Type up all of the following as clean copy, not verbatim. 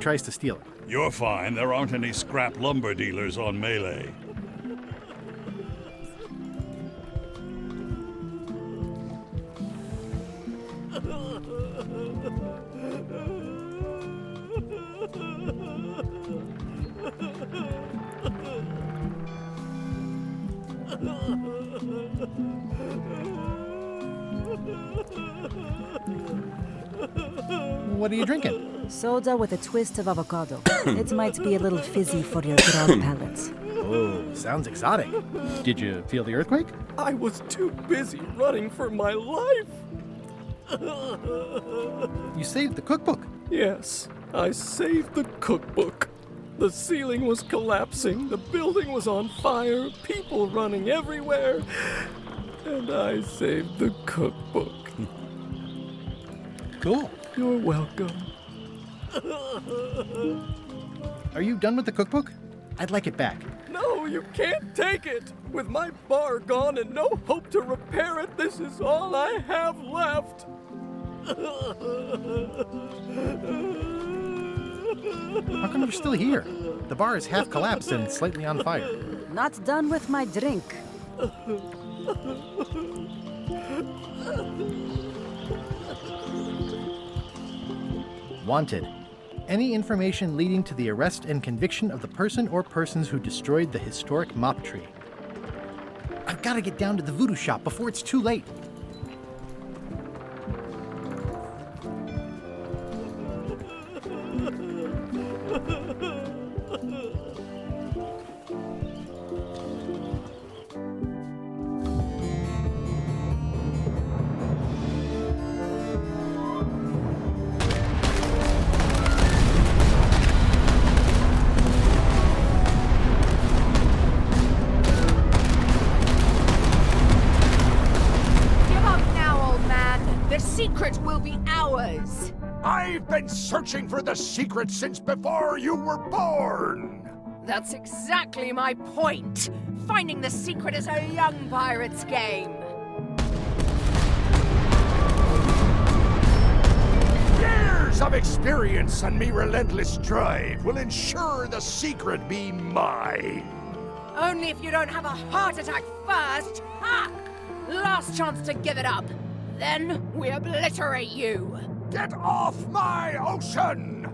tries to steal it. You're fine. There aren't any scrap lumber dealers on Melee. What are you drinking? Soda with a twist of avocado. It might be a little fizzy for your broad palate. Oh, sounds exotic. Did you feel the earthquake? I was too busy running for my life. You saved the cookbook. Yes, I saved the cookbook. The ceiling was collapsing, the building was on fire, people running everywhere, and I saved the cookbook. Cool. You're welcome. Are you done with the cookbook? I'd like it back. No, you can't take it. With my bar gone and no hope to repair it, this is all I have left. How come you're still here? The bar is half collapsed and slightly on fire. Not done with my drink. Wanted. Any information leading to the arrest and conviction of the person or persons who destroyed the historic mop tree. I've got to get down to the voodoo shop before it's too late. I've been searching for the secret since before you were born! That's exactly my point. Finding the secret is a young pirate's game. Years of experience and me relentless drive will ensure the secret be mine. Only if you don't have a heart attack first. Ha! Last chance to give it up. Then we obliterate you. Get off my ocean!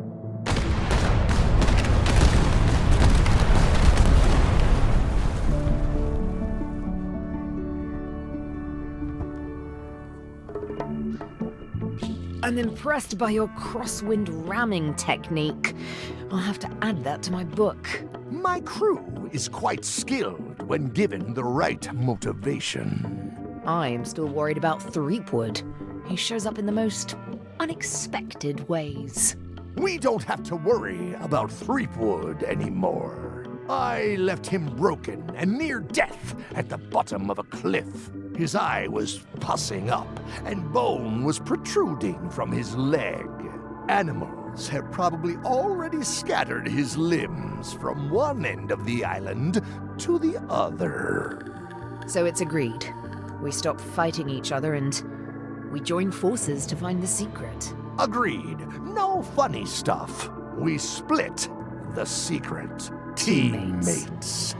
I'm impressed by your crosswind ramming technique. I'll have to add that to my book. My crew is quite skilled when given the right motivation. I am still worried about Threepwood. He shows up in the most unexpected ways. We don't have to worry about Threepwood anymore. I left him broken and near death at the bottom of a cliff. His eye was pussing up, and bone was protruding from his leg. Animals have probably already scattered his limbs from one end of the island to the other. So it's agreed. We stop fighting each other and we join forces to find the secret. Agreed. No funny stuff. We split the secret. Teammates.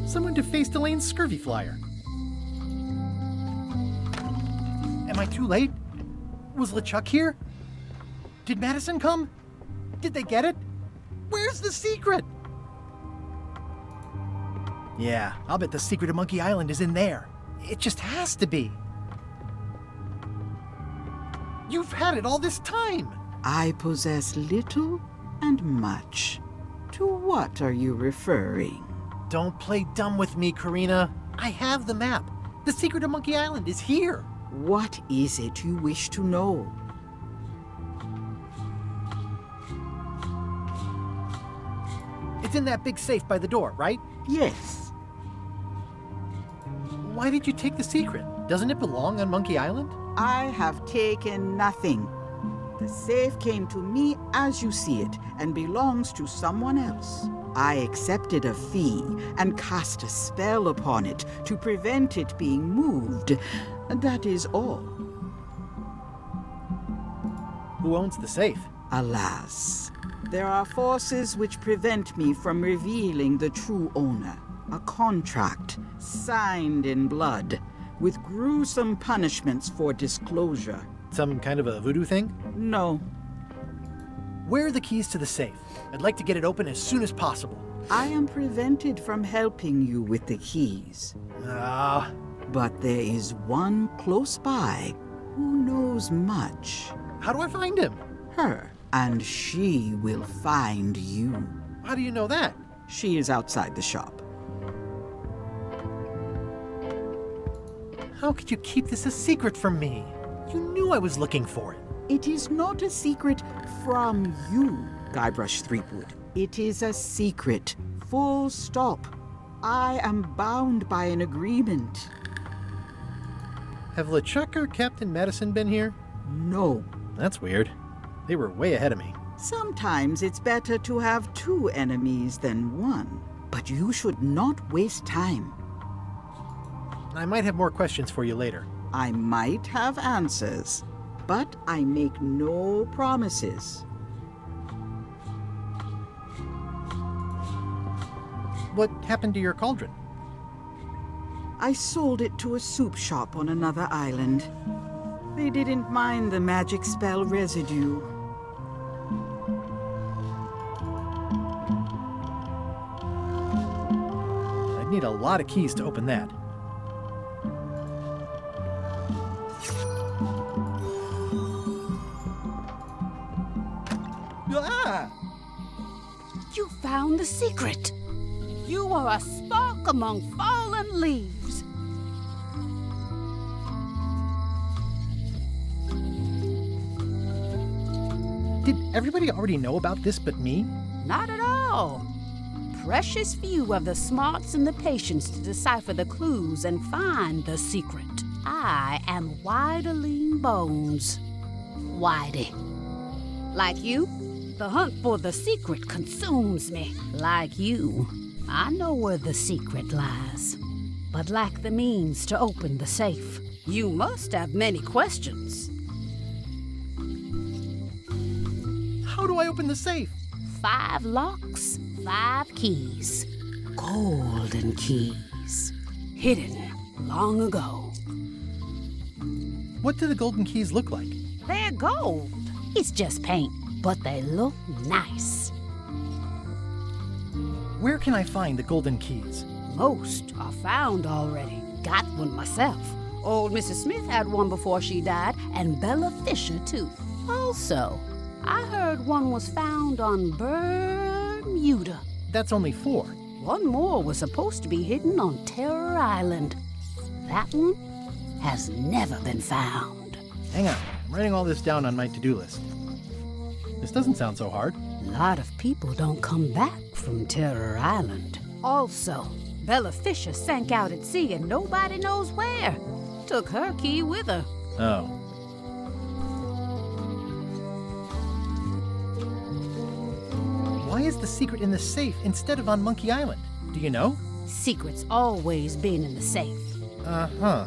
Someone defaced Elaine's scurvy flyer. Am I too late? Was LeChuck here? Did Madison come? Did they get it? Where's the secret? Yeah, I'll bet the secret of Monkey Island is in there. It just has to be. You've had it all this time. I possess little and much. To what are you referring? Don't play dumb with me, Karina. I have the map. The secret of Monkey Island is here. What is it you wish to know? It's in that big safe by the door, right? Yes. Why did you take the secret? Doesn't it belong on Monkey Island? I have taken nothing. The safe came to me as you see it and belongs to someone else. I accepted a fee and cast a spell upon it to prevent it being moved. That is all. Who owns the safe? Alas, there are forces which prevent me from revealing the true owner. A contract signed in blood with gruesome punishments for disclosure. Some kind of a voodoo thing? No, Where are the keys to the safe? I'd like to get it open as soon as possible. I am prevented from helping you with the keys. But there is one close by who knows much. How do I find him? Her. And she will find you. How do you know that? She is outside the shop. How could you keep this a secret from me? You knew I was looking for it. It is not a secret from you, Guybrush Threepwood. It is a secret. Full stop. I am bound by an agreement. Have LeChuck or Captain Madison been here? No. That's weird. They were way ahead of me. Sometimes it's better to have two enemies than one. But you should not waste time. I might have more questions for you later. I might have answers, but I make no promises. What happened to your cauldron? I sold it to a soup shop on another island. They didn't mind the magic spell residue. I'd need a lot of keys to open that. Ah! You found the secret. You are a spark among fallen leaves. Did everybody already know about this but me? Not at all. Precious few have the smarts and the patience to decipher the clues and find the secret. I am Whiteling Bones. Whitey. Like you, the hunt for the secret consumes me. Like you, I know where the secret lies, but lack the means to open the safe. You must have many questions. How do I open the safe? 5 locks, 5 keys. Golden keys. Hidden long ago. What do the golden keys look like? They're gold. It's just paint, but they look nice. Where can I find the golden keys? Most are found already. Got one myself. Old Mrs. Smith had one before she died, and Bella Fisher, too. Also, I heard one was found on Bermuda. That's only 4. One more was supposed to be hidden on Terror Island. That one has never been found. Hang on, I'm writing all this down on my to-do list. This doesn't sound so hard. A lot of people don't come back from Terror Island. Also, Bella Fisher sank out at sea and nobody knows where. Took her key with her. Oh. Why is the secret in the safe instead of on Monkey Island? Do you know? Secret's always been in the safe. Uh-huh.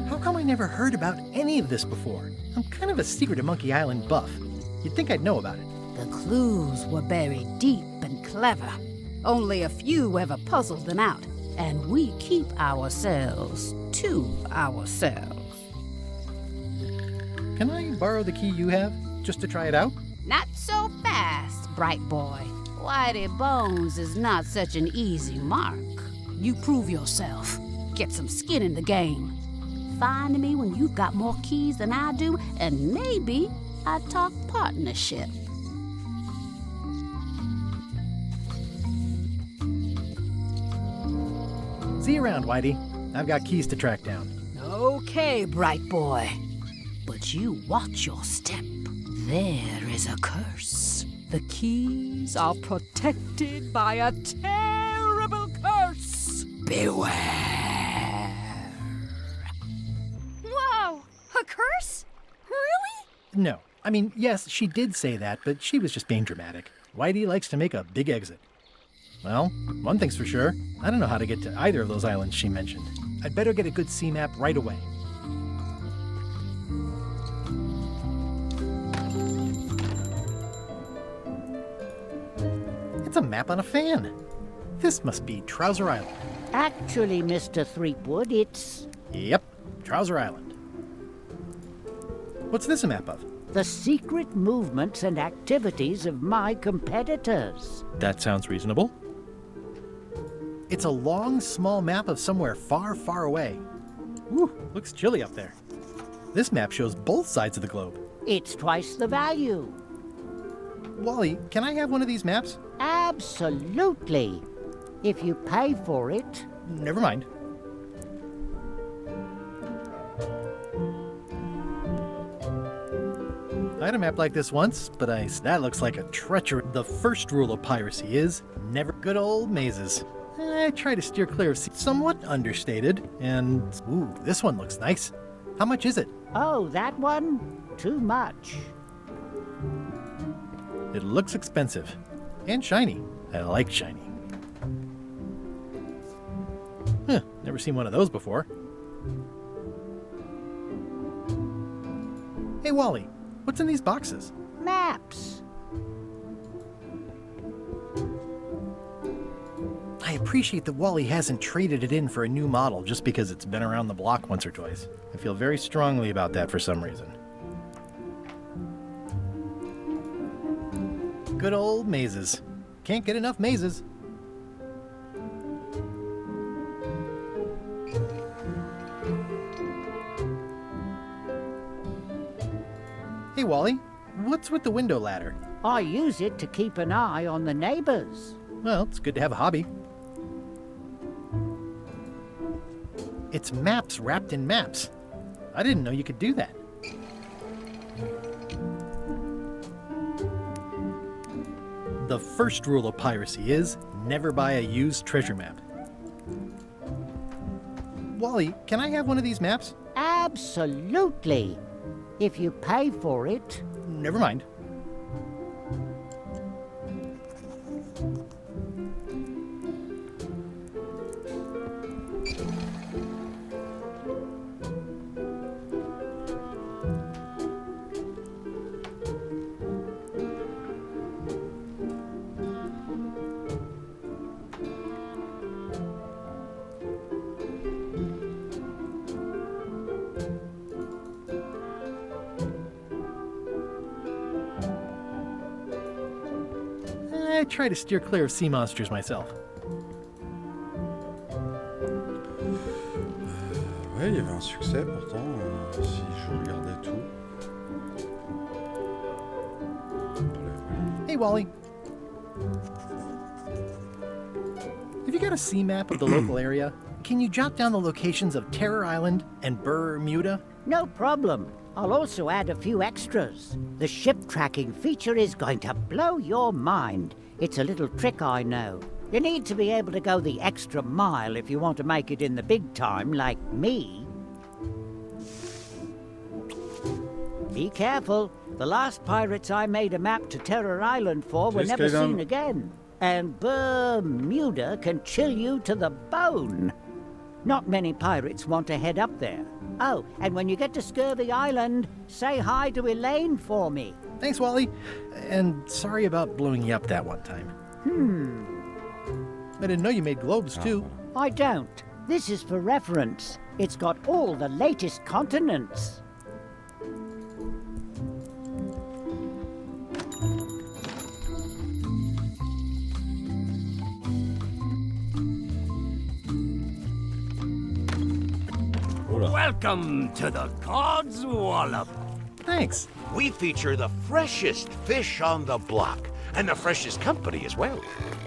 How come I never heard about any of this before? I'm kind of a Secret of Monkey Island buff. You'd think I'd know about it. The clues were buried deep and clever. Only a few ever puzzled them out, and we keep ourselves to ourselves. Can I borrow the key you have, just to try it out? Not so fast, bright boy. Whitey Bones is not such an easy mark. You prove yourself. Get some skin in the game. Find me when you've got more keys than I do, and maybe I talk partnership. See you around, Whitey. I've got keys to track down. Okay, bright boy. But you watch your step. There is a curse. The keys are protected by a terrible curse. Beware. Whoa! A curse? Really? No. I mean, yes, she did say that, but she was just being dramatic. Whitey likes to make a big exit. Well, one thing's for sure. I don't know how to get to either of those islands she mentioned. I'd better get a good sea map right away. It's a map on a fan. This must be Trouser Island. Actually, Mr. Threepwood, it's Yep, Trouser Island. What's this a map of? the secret movements and activities of my competitors. That sounds reasonable. It's a long, small map of somewhere far, far away. Whew, looks chilly up there. This map shows both sides of the globe. It's twice the value. Wally, can I have one of these maps? Absolutely. If you pay for it. Never mind. I had a map like this once, but that looks like a treachery. The first rule of piracy is never good old mazes. I try to steer clear of somewhat understated, and ooh, this one looks nice. How much is it? Oh, that one? Too much. It looks expensive. And shiny. I like shiny. Huh, never seen one of those before. Hey, Wally, what's in these boxes? Maps. I appreciate that Wally hasn't traded it in for a new model just because it's been around the block once or twice. I feel very strongly about that for some reason. Good old mazes. Can't get enough mazes. Hey, Wally, what's with the window ladder? I use it to keep an eye on the neighbors. Well, it's good to have a hobby. It's maps wrapped in maps. I didn't know you could do that. The first rule of piracy is never buy a used treasure map. Wally, can I have one of these maps? Absolutely. If you pay for it. Never mind. I try to steer clear of sea monsters myself. Ouais, il y avait un succès pourtant, si je regardais tout. Hey, Wally. Have you got a sea map of the local area? Can you jot down the locations of Terror Island and Bermuda? No problem. I'll also add a few extras. The ship tracking feature is going to blow your mind. It's a little trick, I know. You need to be able to go the extra mile if you want to make it in the big time, like me. Be careful. The last pirates I made a map to Terror Island for were never seen again. And Bermuda can chill you to the bone. Not many pirates want to head up there. Oh, and when you get to Scurvy Island, say hi to Elaine for me. Thanks, Wally. And sorry about blowing you up that one time. I didn't know you made globes, too. I don't. This is for reference. It's got all the latest continents. Welcome to the God's Wallop. Thanks. We feature the freshest fish on the block, and the freshest company as well.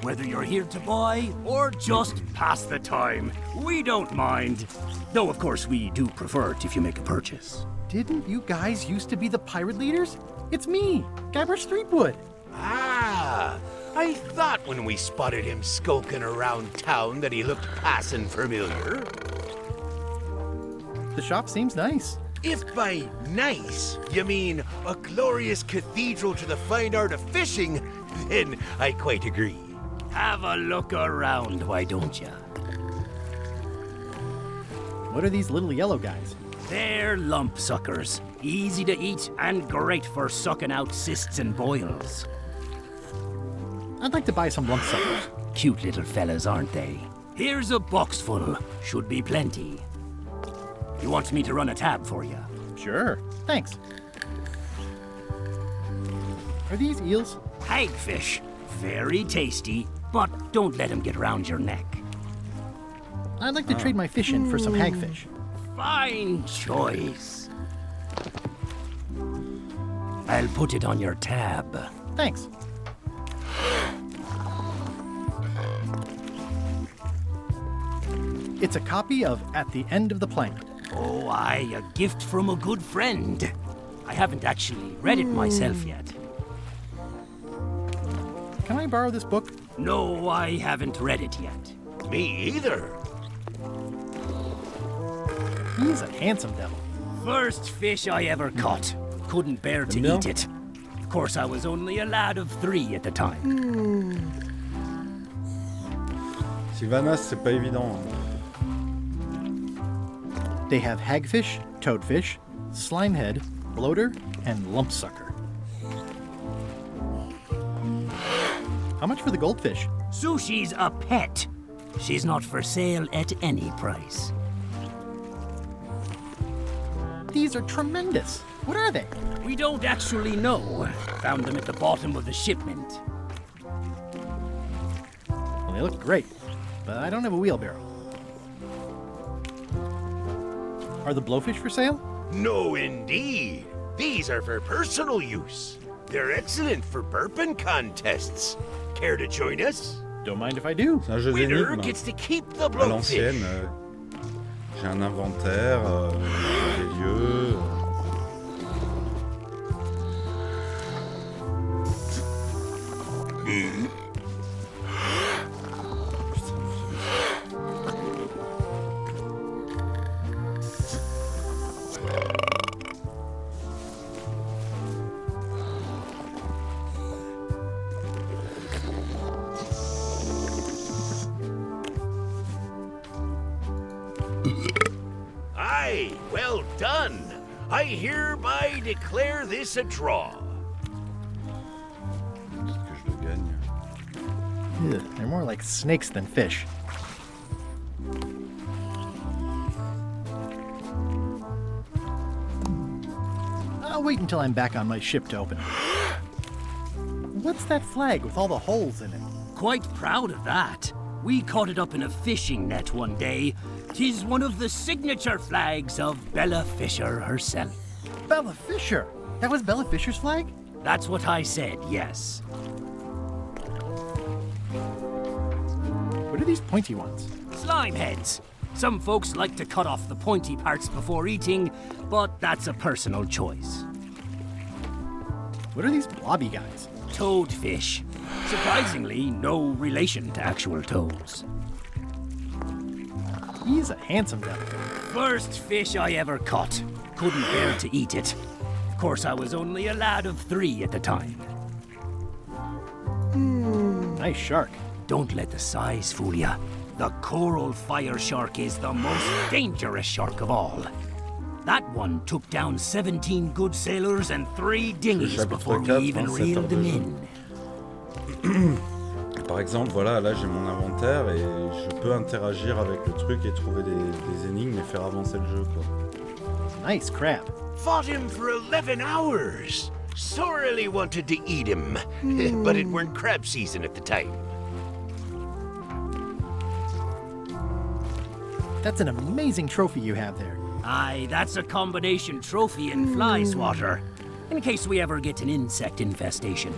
Whether you're here to buy or just pass the time, we don't mind. Though, of course, we do prefer it if you make a purchase. Didn't you guys used to be the pirate leaders? It's me, Guybrush Threepwood. Ah, I thought when we spotted him skulking around town that he looked passing familiar. The shop seems nice. If by nice you mean a glorious cathedral to the fine art of fishing, then I quite agree. Have a look around, why don't ya? What are these little yellow guys? They're lump suckers. Easy to eat and great for sucking out cysts and boils. I'd like to buy some lump suckers. Cute little fellas, aren't they? Here's a box full. Should be plenty. You want me to run a tab for you? Sure, thanks. Are these eels? Hagfish. Very tasty, but don't let them get round your neck. I'd like to trade my fish in for some hagfish. Fine choice. I'll put it on your tab. Thanks. It's a copy of At the End of the Plank. Oh, aye, a gift from a good friend. I haven't actually read it myself yet. Can I borrow this book? No, I haven't read it yet. Me either. He's a handsome devil. First fish I ever caught. Couldn't bear to eat it. Of course, I was only a lad of 3 at the time. Sylvanas, c'est pas évident. They have hagfish, toadfish, slimehead, bloater, and lumpsucker. How much for the goldfish? Sushi's a pet. She's not for sale at any price. These are tremendous. What are they? We don't actually know. Found them at the bottom of the shipment. Well, they look great, but I don't have a wheelbarrow. Are the blowfish for sale? No, indeed. These are for personal use. They're excellent for burping contests. Care to join us? Don't mind if I do. C'est un jeu Winner d'énigmes. gets to keep the À l'ancienne, blowfish. j'ai un inventaire, des lieux. Aye, well done. I hereby declare this a draw. Est-ce que je le gagne? Ugh, they're more like snakes than fish. I'll wait until I'm back on my ship to open it. What's that flag with all the holes in it? Quite proud of that. We caught it up in a fishing net one day. 'Tis one of the signature flags of Bella Fisher herself. Bella Fisher! That was Bella Fisher's flag? That's what I said, yes. What are these pointy ones? Slime heads. Some folks like to cut off the pointy parts before eating, but that's a personal choice. What are these blobby guys? Toadfish. Surprisingly, no relation to actual toads. He's a handsome devil. First fish I ever caught. Couldn't bear to eat it. Of course, I was only a lad of 3 at the time. Nice shark. Don't let the size fool ya. The coral fire shark is the most dangerous shark of all. That one took down 17 good sailors and 3 dinghies before we even reeled them in. Par exemple, voilà, là j'ai mon inventaire et je peux interagir avec le truc et trouver des énigmes et faire avancer le jeu, quoi. Nice crab. Fought him for 11 hours. Sorely wanted to eat him, but it weren't crab season at the time. That's an amazing trophy you have there. Aye, that's a combination trophy and fly swatter, in case we ever get an insect infestation.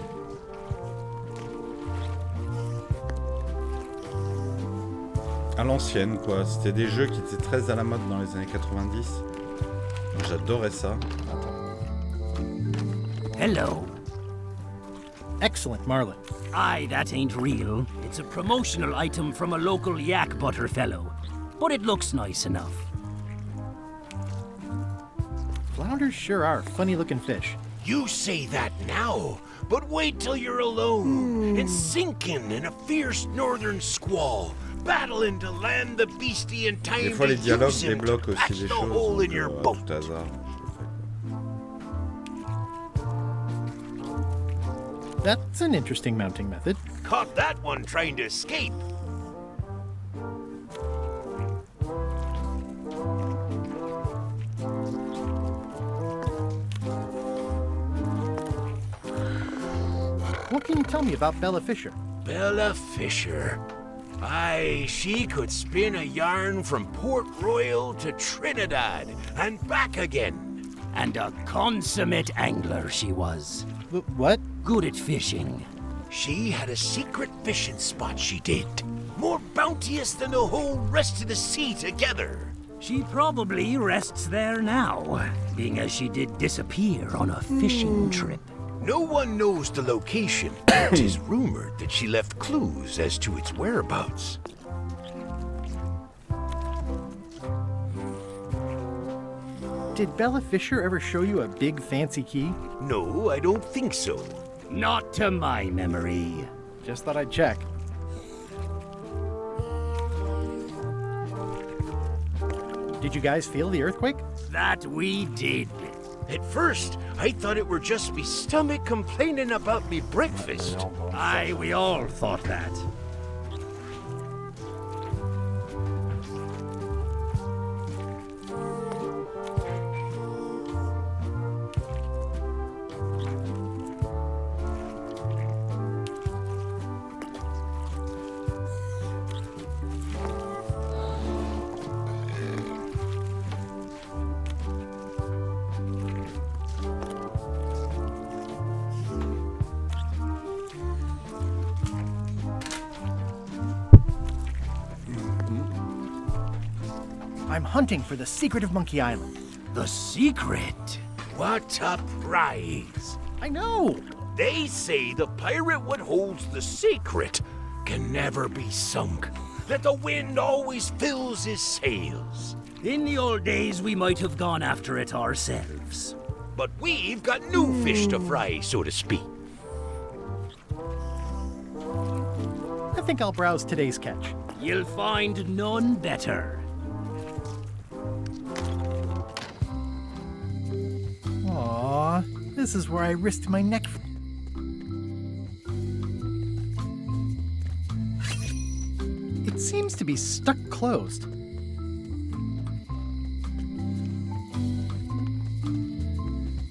À l'ancienne, quoi. C'était des jeux qui étaient très à la mode dans les années 90. J'adorais ça. Hello. Excellent marlin. Aye, that ain't real. It's a promotional item from a local yak butter fellow. But it looks nice enough. Flounders sure are funny-looking fish. You say that now, but wait till you're alone and sinking in a fierce northern squall, battling to land the beastie in time Des fois, to les dialogues use him to débloquent patch aussi des the choses. hole in Donc, your boat. tout hasard. That's an interesting mounting method. Caught that one trying to escape. What can you tell me about Bella Fisher? Bella Fisher. Aye, she could spin a yarn from Port Royal to Trinidad and back again. And a consummate angler she was. What? Good at fishing. She had a secret fishing spot, she did. More bounteous than the whole rest of the sea together. She probably rests there now, being as she did disappear on a fishing trip. No one knows the location. It is rumored that she left clues as to its whereabouts. Did Bella Fisher ever show you a big fancy key? No, I don't think so. Not to my memory. Just thought I'd check. Did you guys feel the earthquake? That we did. At first, I thought it were just me stomach complaining about me breakfast. Aye, we all thought that. I'm hunting for the secret of Monkey Island. The secret? What a prize! I know! They say the pirate what holds the secret can never be sunk, that the wind always fills his sails. In the old days, we might have gone after it ourselves. But we've got new fish to fry, so to speak. I think I'll browse today's catch. You'll find none better. Aww, this is where I risked my neck. It seems to be stuck closed.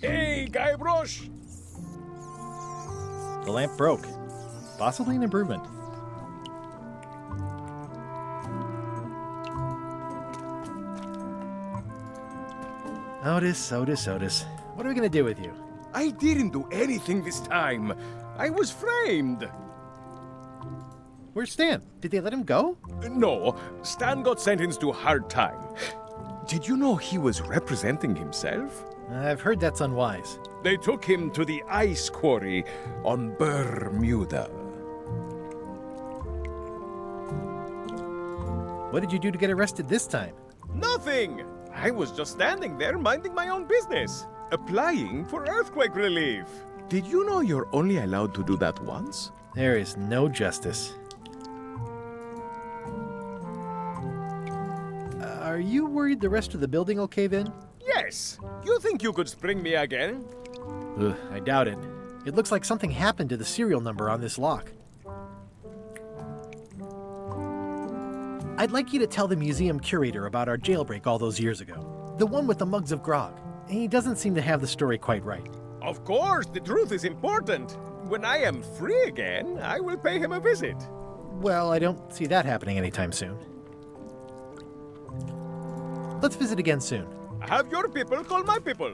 Hey, Guybrush! The lamp broke. Possibly an improvement. Otis. What are we gonna do with you? I didn't do anything this time. I was framed. Where's Stan? Did they let him go? No, Stan got sentenced to hard time. Did you know he was representing himself? I've heard that's unwise. They took him to the ice quarry on Bermuda. What did you do to get arrested this time? Nothing! I was just standing there minding my own business, applying for earthquake relief. Did you know you're only allowed to do that once? There is no justice. Are you worried the rest of the building will cave in? Yes. You think you could spring me again? Ugh, I doubt it. It looks like something happened to the serial number on this lock. I'd like you to tell the museum curator about our jailbreak all those years ago. The one with the mugs of grog. He doesn't seem to have the story quite right. Of course, the truth is important. When I am free again, I will pay him a visit. Well, I don't see that happening anytime soon. Let's visit again soon. Have your people call my people.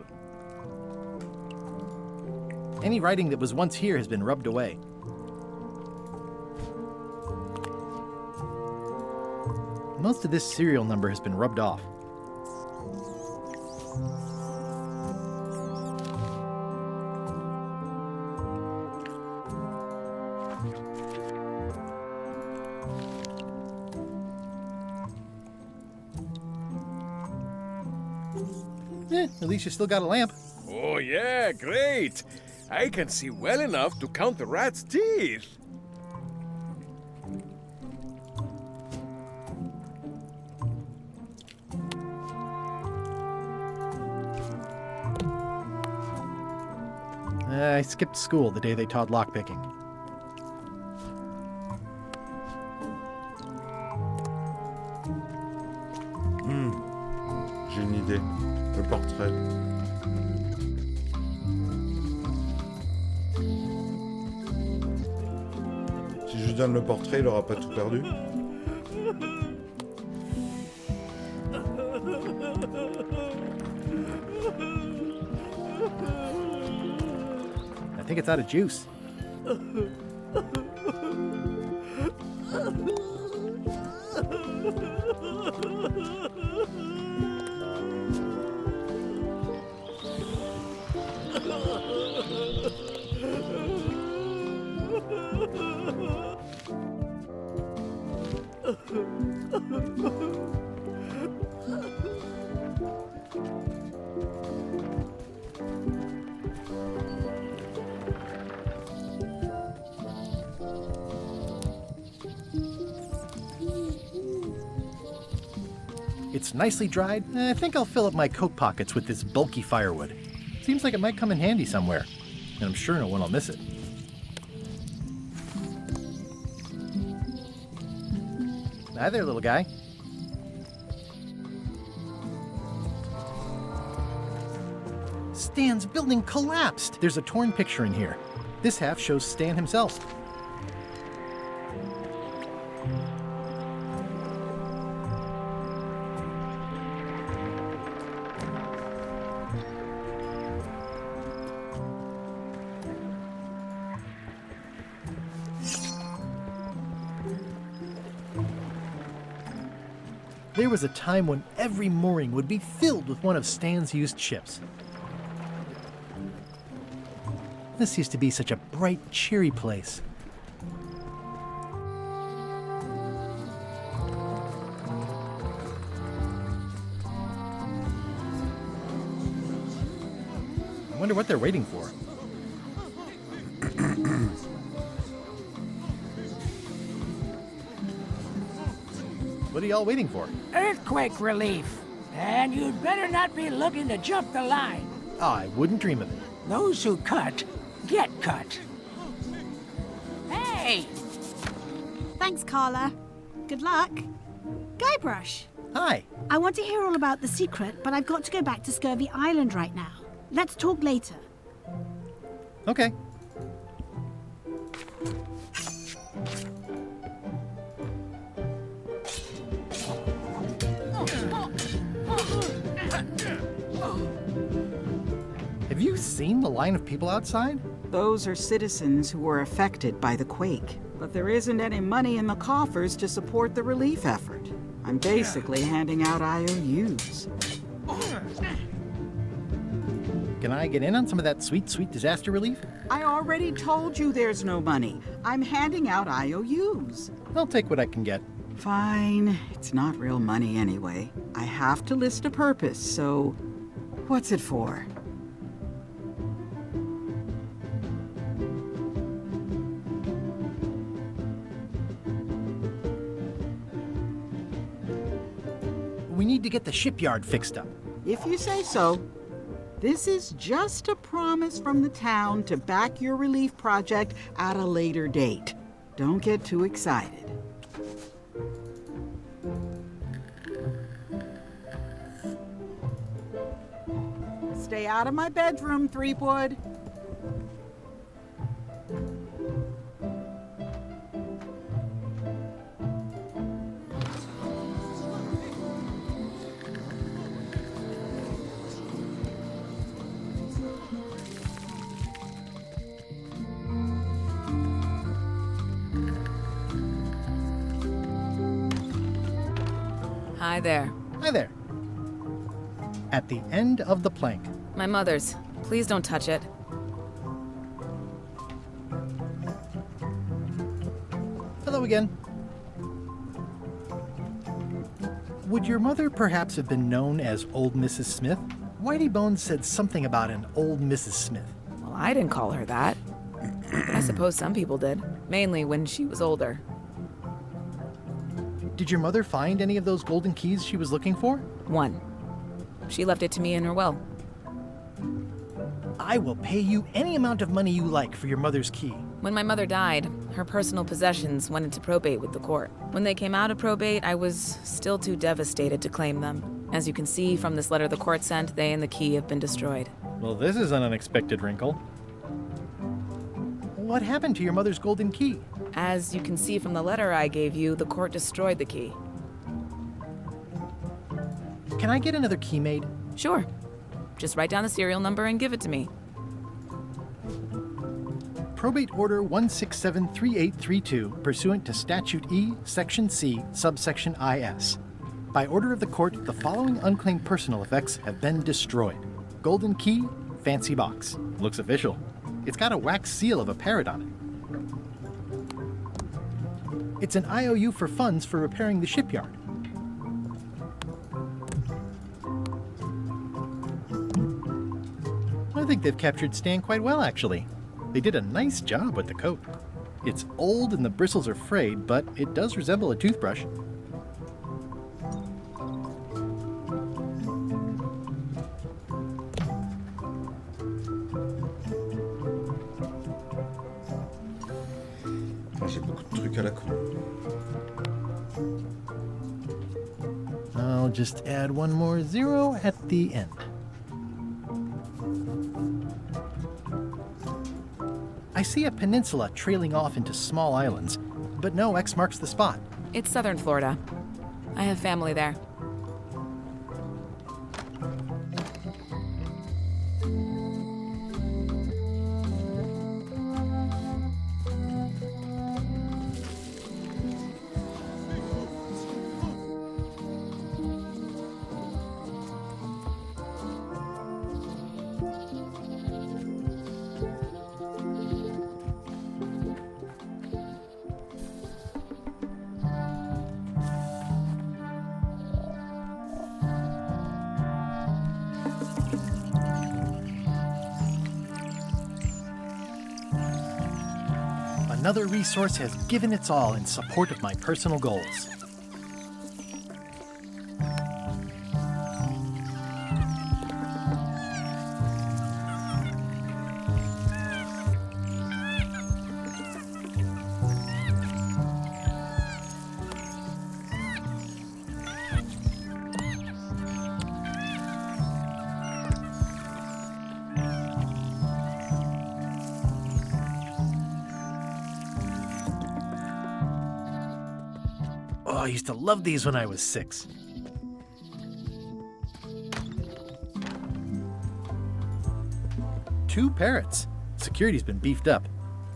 Any writing that was once here has been rubbed away. Most of this serial number has been rubbed off. At least you still got a lamp. Oh, yeah, great. I can see well enough to count the rat's teeth. I skipped school the day they taught lockpicking. J'ai une idée. Le portrait. Si je lui donne le portrait, il aura pas tout perdu. I think it's out of juice. It's nicely dried. I think I'll fill up my coat pockets with this bulky firewood. Seems like it might come in handy somewhere, and I'm sure no one will miss it. Hi there, little guy. Stan's building collapsed. There's a torn picture in here. This half shows Stan himself. There was a time when every mooring would be filled with one of Stan's used ships. This used to be such a bright, cheery place. I wonder what they're waiting for. What are y'all waiting for? Earthquake relief. And you'd better not be looking to jump the line. I wouldn't dream of it. Those who cut, get cut. Hey! Thanks, Carla. Good luck. Guybrush. Hi. I want to hear all about the secret, but I've got to go back to Scurvy Island right now. Let's talk later. Okay. Have you seen the line of people outside? Those are citizens who were affected by the quake. But there isn't any money in the coffers to support the relief effort. I'm basically handing out IOUs. Can I get in on some of that sweet, sweet disaster relief? I already told you there's no money. I'm handing out IOUs. I'll take what I can get. Fine. It's not real money anyway. I have to list a purpose, so what's it for? We need to get the shipyard fixed up. If you say so. This is just a promise from the town to back your relief project at a later date. Don't get too excited. Stay out of my bedroom, Threepwood. Hi there. Hi there. At the end of the plank. My mother's. Please don't touch it. Hello again. Would your mother perhaps have been known as Old Mrs. Smith? Whitey Bones said something about an old Mrs. Smith. Well, I didn't call her that. I suppose some people did, mainly when she was older. Did your mother find any of those golden keys she was looking for? One. She left it to me in her will. I will pay you any amount of money you like for your mother's key. When my mother died, her personal possessions went into probate with the court. When they came out of probate, I was still too devastated to claim them. As you can see from this letter the court sent, they and the key have been destroyed. Well, this is an unexpected wrinkle. What happened to your mother's golden key? As you can see from the letter I gave you, the court destroyed the key. Can I get another key made? Sure. Just write down the serial number and give it to me. Probate Order 1673832, pursuant to Statute E, Section C, subsection IS. By order of the court, the following unclaimed personal effects have been destroyed. Golden key, fancy box. Looks official. It's got a wax seal of a parrot on it. It's an IOU for funds for repairing the shipyard. I think they've captured Stan quite well, actually. They did a nice job with the coat. It's old and the bristles are frayed, but it does resemble a toothbrush. J'ai beaucoup de trucs à la con. I'll just add one more zero at the end. I see a peninsula trailing off into small islands, but no X marks the spot. It's southern Florida. I have family there. Another resource has given its all in support of my personal goals. Oh, I used to love these when I was 6. Two parrots. Security's been beefed up.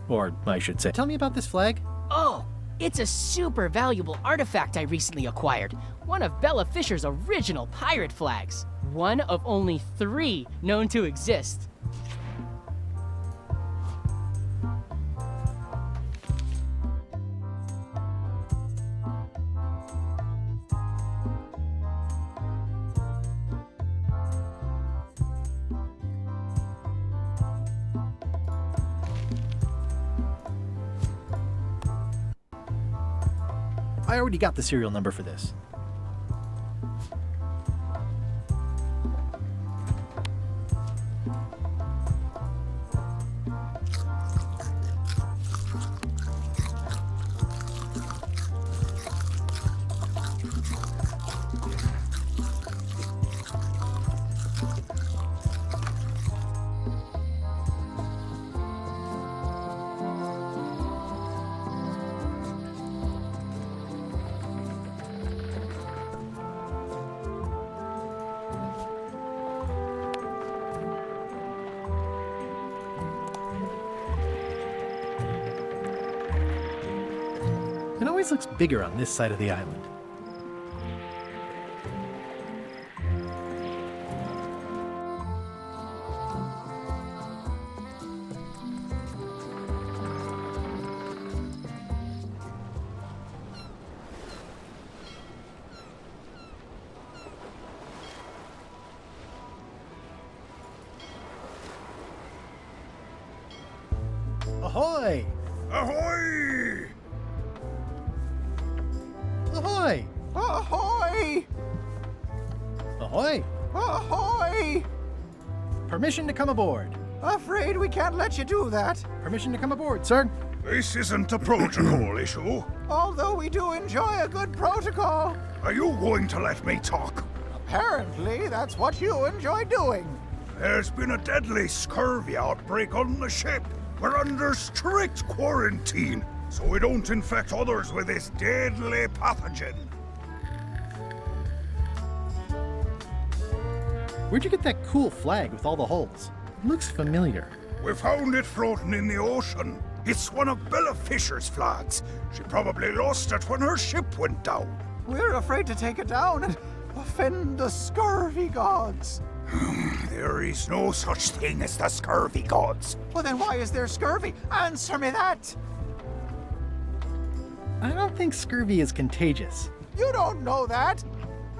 Or, I should say. Tell me about this flag. Oh, it's a super valuable artifact I recently acquired. One of Bella Fisher's original pirate flags. One of only 3 known to exist. I already got the serial number for this. It always looks bigger on this side of the island. Ahoy! Ahoy! Ahoy! Ahoy! Ahoy! Ahoy! Permission to come aboard. Afraid we can't let you do that. Permission to come aboard, sir. This isn't a protocol issue. Although we do enjoy a good protocol. Are you going to let me talk? Apparently, that's what you enjoy doing. There's been a deadly scurvy outbreak on the ship. We're under strict quarantine, so we don't infect others with this deadly pathogen. Where'd you get that cool flag with all the holes? It looks familiar. We found it floating in the ocean. It's one of Bella Fisher's flags. She probably lost it when her ship went down. We're afraid to take it down and offend the scurvy gods. There is no such thing as the scurvy gods. Well, then why is there scurvy? Answer me that! I don't think scurvy is contagious. You don't know that!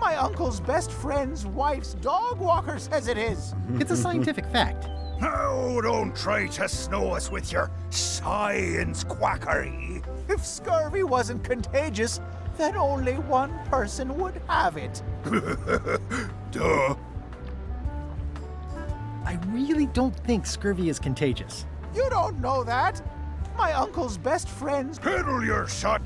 My uncle's best friend's wife's dog walker says it is. It's a scientific fact. No, don't try to snow us with your science quackery. If scurvy wasn't contagious, then only one person would have it. Duh. I really don't think scurvy is contagious. You don't know that. My uncle's best friend's... Pedal your shot.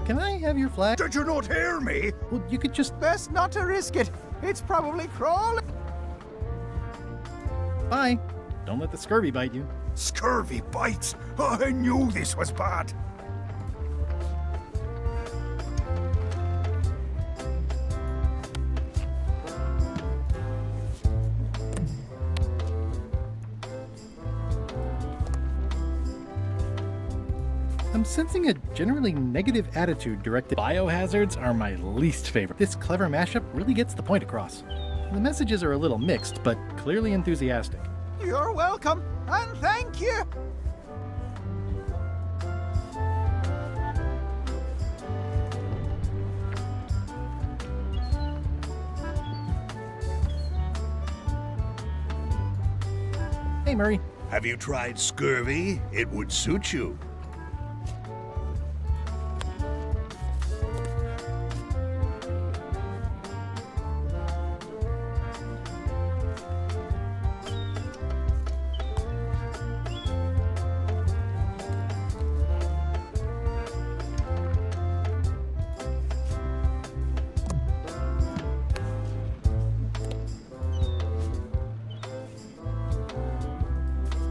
Can I have your flag? Did you not hear me? Well, you could just... Best not to risk it. It's probably crawling. Bye. Don't let the scurvy bite you. Scurvy bites? I knew this was bad. I'm sensing a generally negative attitude directed. Biohazards are my least favorite. This clever mashup really gets the point across. The messages are a little mixed, but clearly enthusiastic. You're welcome, and thank you. Hey, Murray. Have you tried scurvy? It would suit you.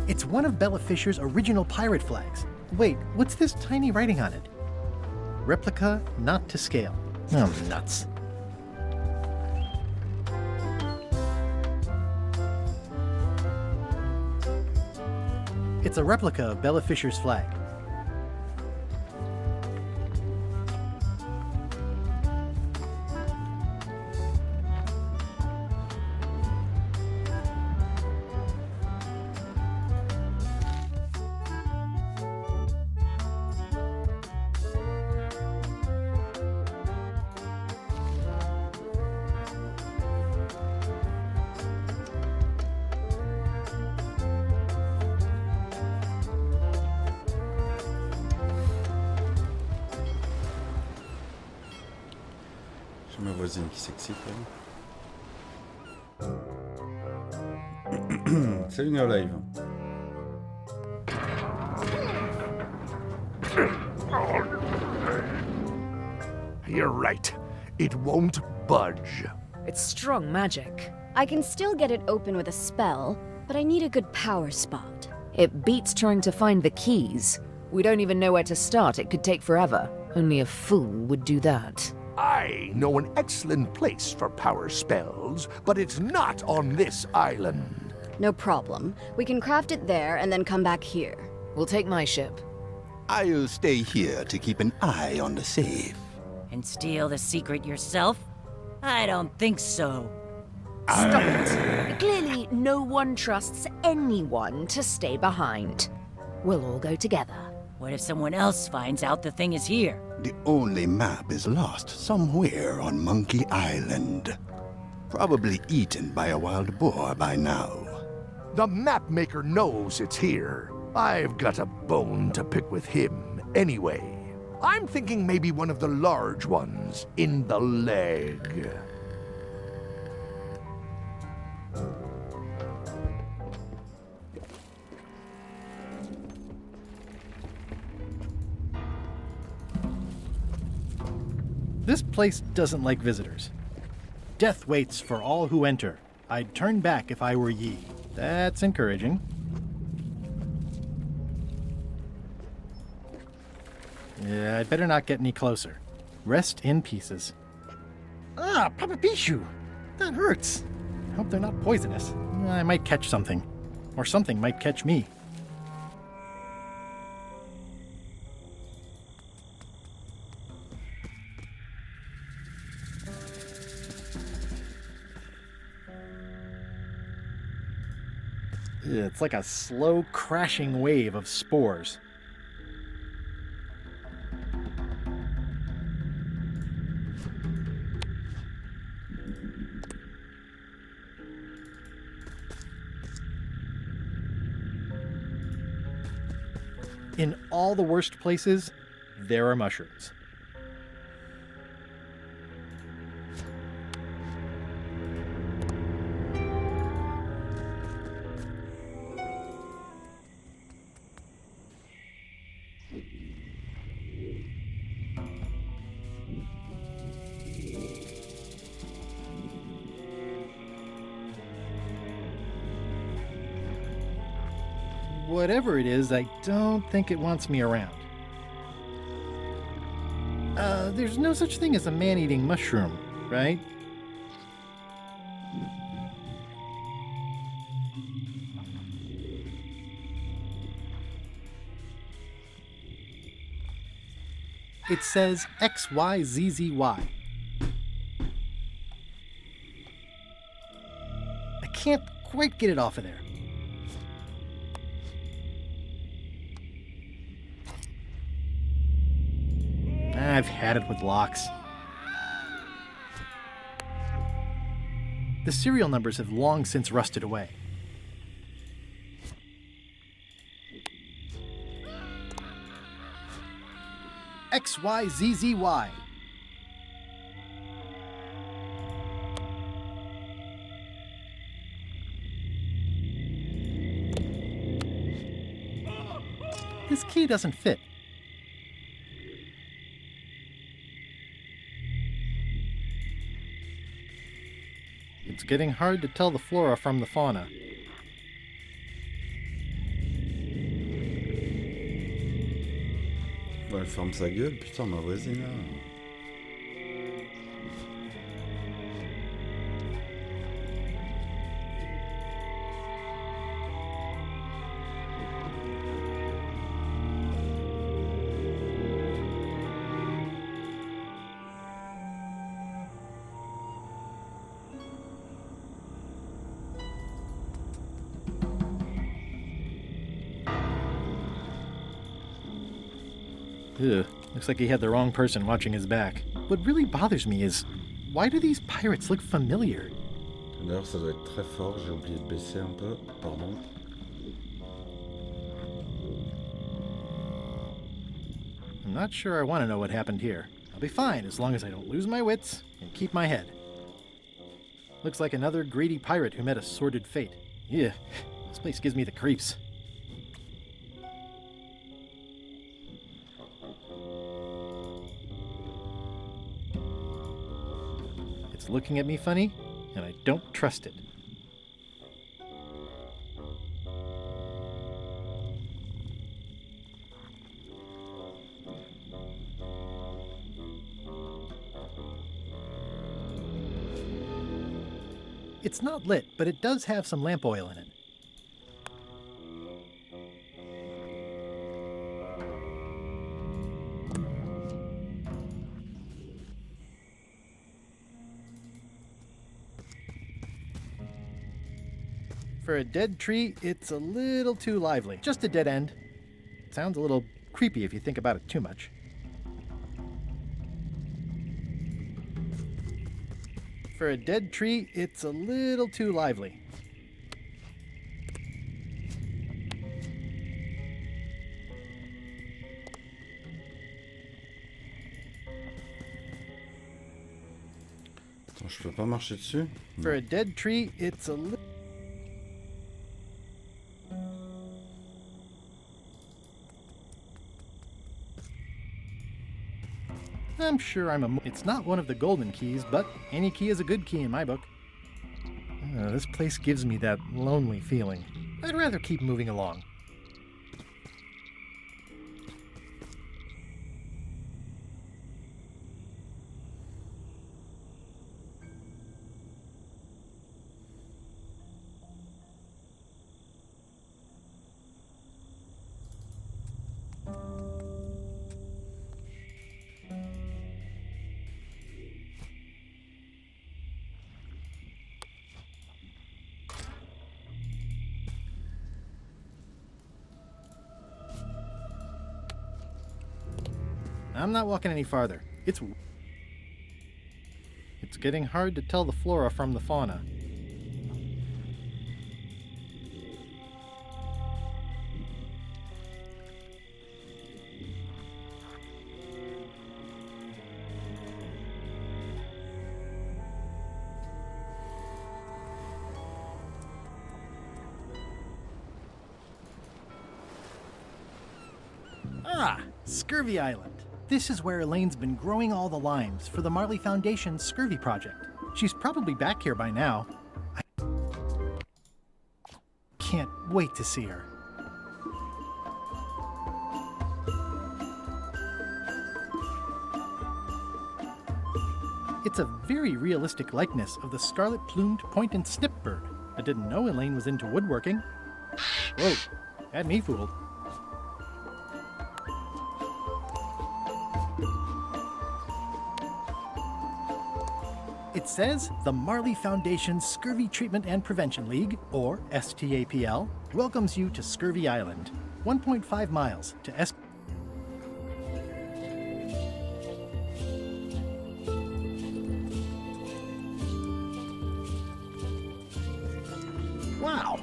It's one of Bella Fisher's original pirate flags. Wait, what's this tiny writing on it? Replica not to scale. Oh, nuts. It's a replica of Bella Fisher's flag. J'ai ma voisine qui s'excite là. Salut Néo Live. You're right. It won't budge. It's strong magic. I can still get it open with a spell, but I need a good power spot. It beats trying to find the keys. We don't even know where to start. It could take forever. Only a fool would do that. I know an excellent place for power spells, but it's not on this island. No problem. We can craft it there and then come back here. We'll take my ship. I'll stay here to keep an eye on the safe. And steal the secret yourself? I don't think so. Stop it. Clearly, no one trusts anyone to stay behind. We'll all go together. What if someone else finds out the thing is here? The only map is lost somewhere on Monkey Island. Probably eaten by a wild boar by now. The map maker knows it's here. I've got a bone to pick with him anyway. I'm thinking maybe one of the large ones in the leg. This place doesn't like visitors. Death waits for all who enter. I'd turn back if I were ye. That's encouraging. Yeah, I'd better not get any closer. Rest in pieces. Ah, Papa Pichu! That hurts. Hope they're not poisonous. I might catch something. Or something might catch me. It's like a slow crashing wave of spores. In all the worst places, there are mushrooms. Whatever it is, I don't think it wants me around. There's no such thing as a man-eating mushroom, right? It says XYZZY. I can't quite get it off of there. I've had it with locks. The serial numbers have long since rusted away. XYZZY. This key doesn't fit. It's getting hard to tell the flora from the fauna. Ouais, elle ferme sa gueule, putain, ma voisine là. Ugh, looks like he had the wrong person watching his back. What really bothers me is, why do these pirates look familiar? D'ailleurs, ça doit être très fort, j'ai oublié de baisser un peu, pardon. I'm not sure I want to know what happened here. I'll be fine as long as I don't lose my wits and keep my head. Looks like another greedy pirate who met a sordid fate. Yeah, this place gives me the creeps. It's looking at me funny, and I don't trust it. It's not lit, but it does have some lamp oil in it. For a dead tree, it's a little too lively. Just a dead end. It sounds a little creepy if you think about it too much. For a dead tree, it's a little too lively. Je peux pas marcher dessus? For a dead tree, it's a little... I'm sure it's not one of the golden keys, but any key is a good key in my book. This place gives me that lonely feeling. I'd rather keep moving along. I'm not walking any farther. It's getting hard to tell the flora from the fauna. Ah, Scurvy Island. This is where Elaine's been growing all the limes for the Marley Foundation's Scurvy project. She's probably back here by now. I can't wait to see her. It's a very realistic likeness of the scarlet-plumed point and snip bird. I didn't know Elaine was into woodworking. Whoa, had me fooled. It says the Marley Foundation's Scurvy Treatment and Prevention League, or STAPL, welcomes you to Scurvy Island, 1.5 miles to Wow,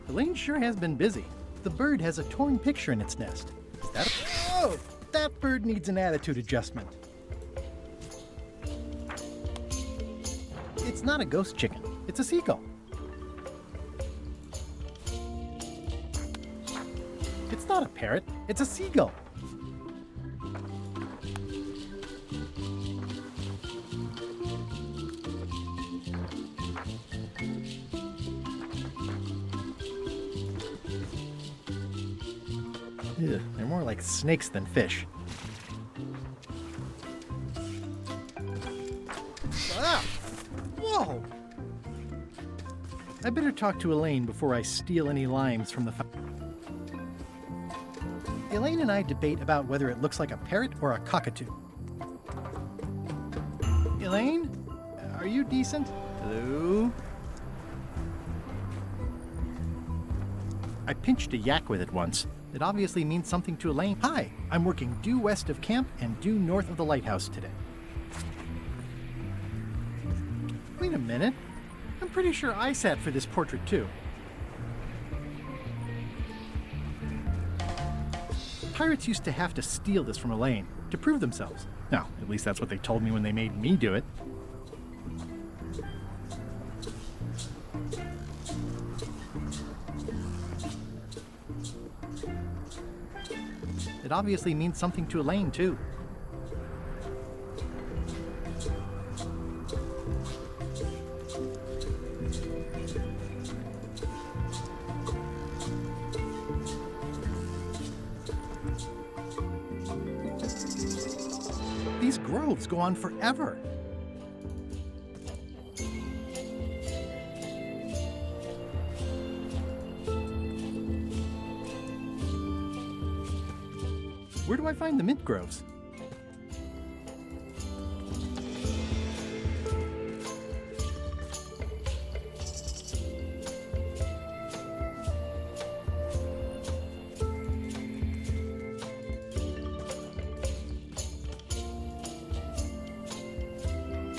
Elaine sure has been busy. The bird has a torn picture in its nest. Is that Oh, that bird needs an attitude adjustment. It's not a ghost chicken. It's a seagull. It's not a parrot. It's a seagull. Ew, they're more like snakes than fish. Ah! Whoa! I better talk to Elaine before I steal any limes from the Elaine and I debate about whether it looks like a parrot or a cockatoo. Elaine? Are you decent? Hello? I pinched a yak with it once. It obviously means something to Elaine. Hi, I'm working due west of camp and due north of the lighthouse today. Wait a minute. I'm pretty sure I sat for this portrait too. Pirates used to have to steal this from Elaine to prove themselves. Now, at least that's what they told me when they made me do it. It obviously means something to Elaine too. These groves go on forever. Where do I find the mint groves?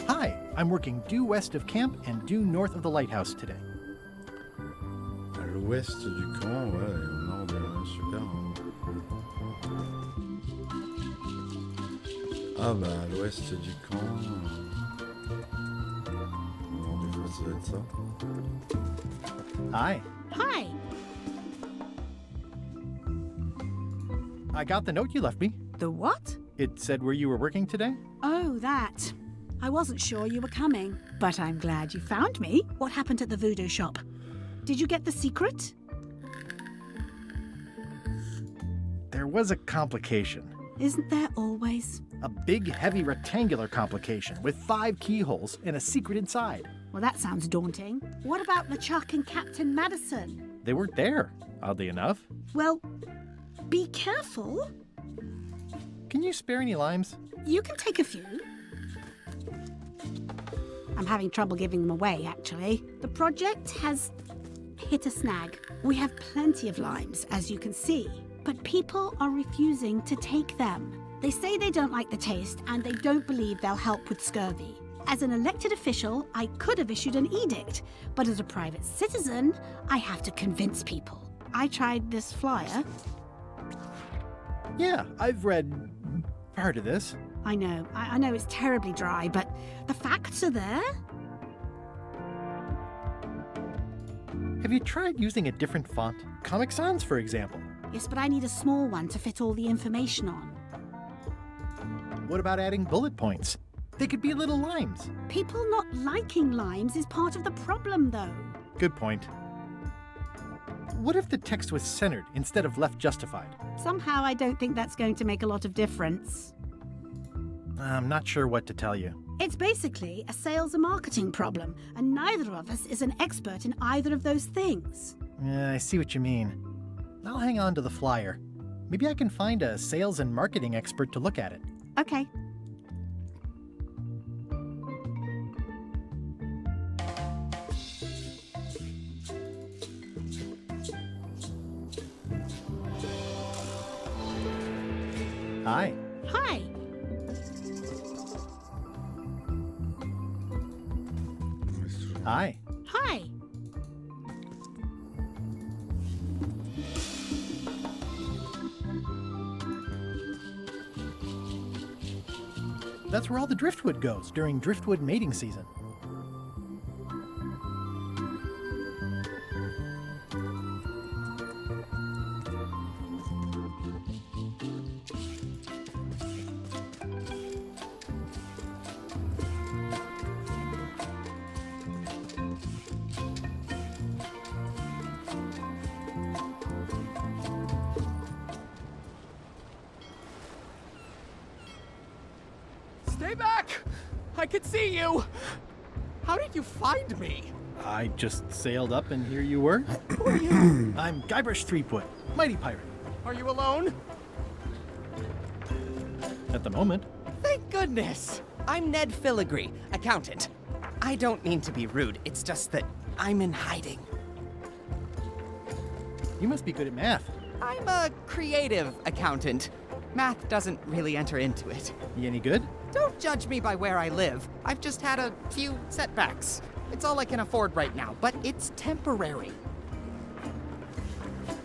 Hi, I'm working due west of camp and due north of the lighthouse today. À l'ouest du camp, ouais, et au nord de... Super. Ah bah à l'ouest du camp... Ça doit être ça. Hi. Hi. I got the note you left me. The what? It said where you were working today. Oh, that. I wasn't sure you were coming, but I'm glad you found me. What happened at the voodoo shop? Did you get the secret? There was a complication. Isn't there always? A big, heavy rectangular complication with 5 keyholes and a secret inside. Well, that sounds daunting. What about LeChuck and Captain Madison? They weren't there, oddly enough. Well, be careful. Can you spare any limes? You can take a few. I'm having trouble giving them away, actually. The project has hit a snag. We have plenty of limes, as you can see, but people are refusing to take them. They say they don't like the taste, and they don't believe they'll help with scurvy. As an elected official, I could have issued an edict, but as a private citizen, I have to convince people. I tried this flyer. Yeah, I've read part of this. I know it's terribly dry, but the facts are there. Have you tried using a different font? Comic Sans, for example. Yes, but I need a small one to fit all the information on. What about adding bullet points? They could be little limes. People not liking limes is part of the problem, though. Good point. What if the text was centered instead of left justified? Somehow I don't think that's going to make a lot of difference. I'm not sure what to tell you. It's basically a sales and marketing problem, and neither of us is an expert in either of those things. Yeah, I see what you mean. I'll hang on to the flyer. Maybe I can find a sales and marketing expert to look at it. Okay. Hi. Hi. Hi. Hi. That's where all the driftwood goes during driftwood mating season. Stay back! I can see you! How did you find me? I just sailed up and here you were. Who are you? I'm Guybrush Threepwood, mighty pirate. Are you alone? At the moment. Thank goodness! I'm Ned Filigree, accountant. I don't mean to be rude, it's just that I'm in hiding. You must be good at math. I'm a creative accountant. Math doesn't really enter into it. You any good? Don't judge me by where I live. I've just had a few setbacks. It's all I can afford right now, but it's temporary.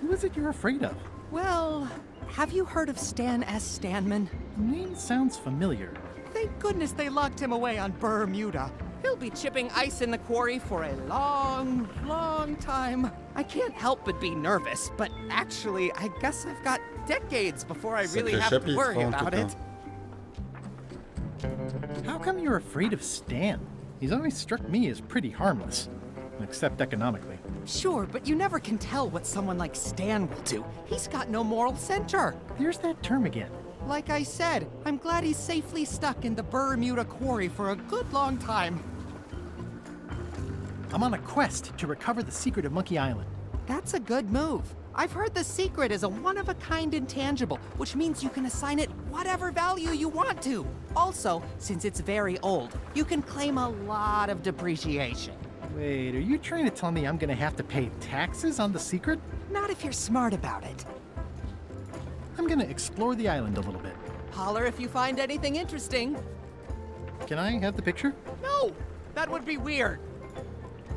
Who is it you're afraid of? Well, have you heard of Stan S. Stanman? Name sounds familiar. Thank goodness they locked him away on Bermuda. He'll be chipping ice in the quarry for a long, long time. I can't help but be nervous, but actually, I guess I've got decades before I really have to worry about it. How come you're afraid of Stan? He's always struck me as pretty harmless, except economically. Sure, but you never can tell what someone like Stan will do. He's got no moral center. There's that term again. Like I said, I'm glad he's safely stuck in the Bermuda quarry for a good long time. I'm on a quest to recover the secret of Monkey Island. That's a good move. I've heard the secret is a one-of-a-kind intangible, which means you can assign it whatever value you want to. Also, since it's very old, you can claim a lot of depreciation. Wait, are you trying to tell me I'm gonna have to pay taxes on the secret? Not if you're smart about it. I'm gonna explore the island a little bit. Holler if you find anything interesting. Can I have the picture? No! That would be weird.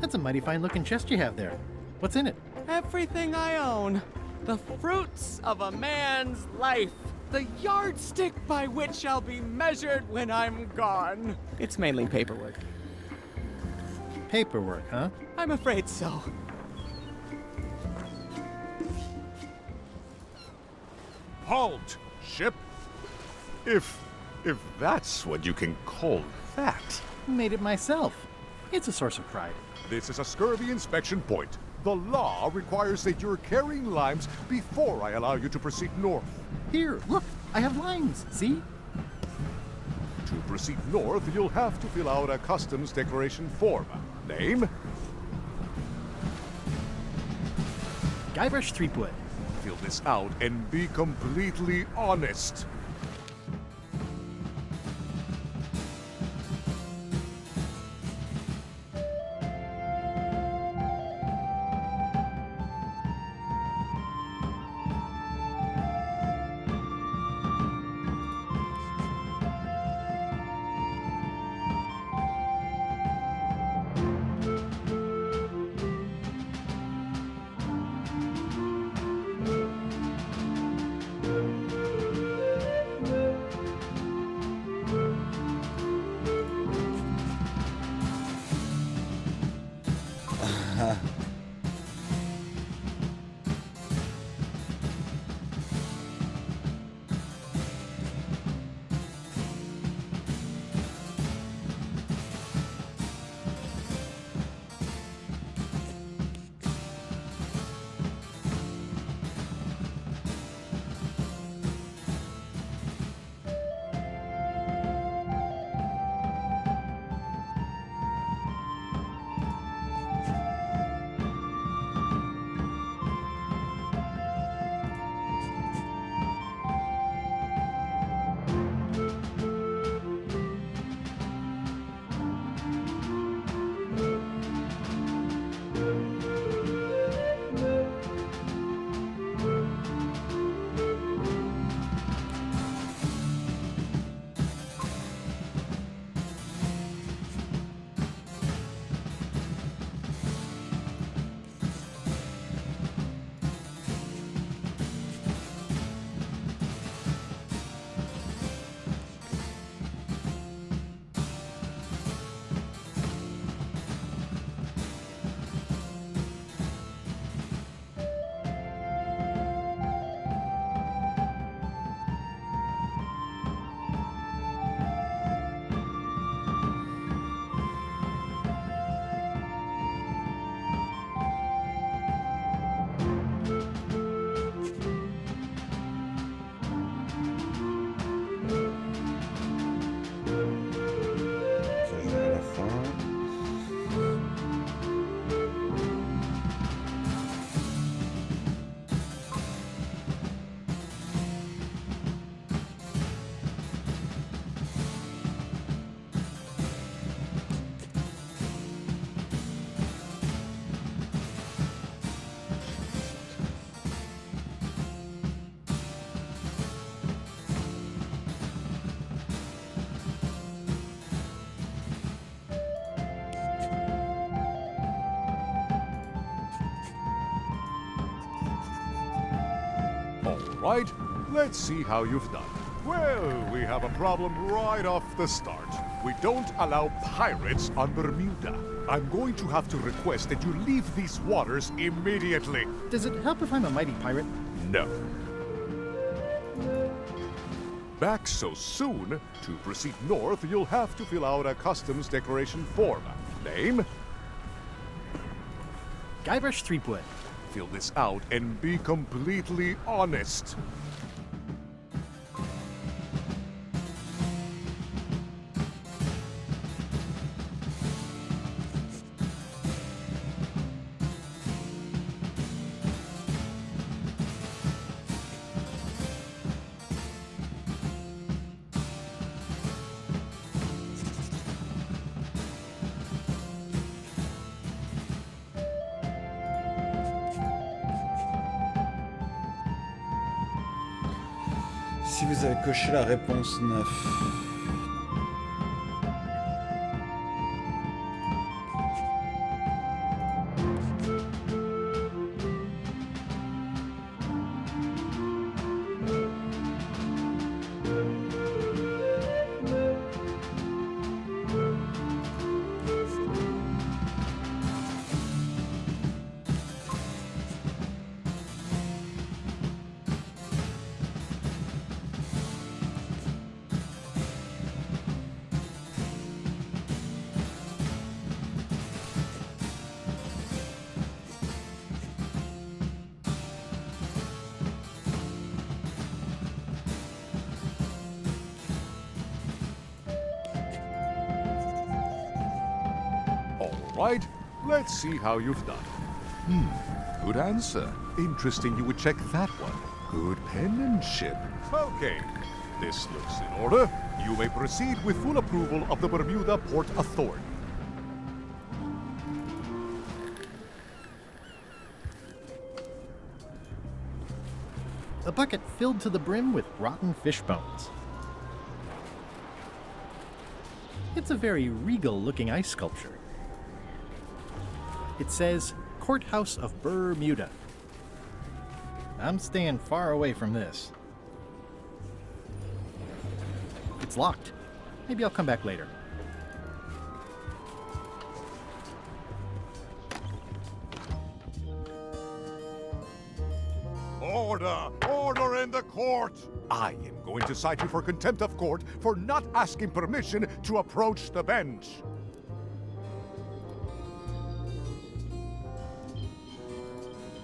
That's a mighty fine looking chest you have there. What's in it? Everything I own. The fruits of a man's life. The yardstick by which I'll be measured when I'm gone. It's mainly paperwork. Paperwork, huh? I'm afraid so. Halt, ship! If that's what you can call that. Made it myself. It's a source of pride. This is a scurvy inspection point. The law requires that you're carrying limes before I allow you to proceed north. Here, look, I have limes, see? To proceed north, you'll have to fill out a customs declaration form. Name? Guybrush Threepwood. Fill this out and be completely honest. Right, let's see how you've done. Well, we have a problem right off the start. We don't allow pirates on Bermuda. I'm going to have to request that you leave these waters immediately. Does it help if I'm a mighty pirate? No. Back so soon? To proceed north, you'll have to fill out a customs declaration form. Name? Guybrush Threepwood. Fill this out and be completely honest. Si vous avez coché la réponse 9. right. Let's see how you've done. Good answer. Interesting you would check that one. Good penmanship. Okay, this looks in order. You may proceed with full approval of the Bermuda Port Authority. A bucket filled to the brim with rotten fish bones. It's a very regal-looking ice sculpture. It says, Courthouse of Bermuda. I'm staying far away from this. It's locked. Maybe I'll come back later. Order! Order in the court! I am going to cite you for contempt of court for not asking permission to approach the bench.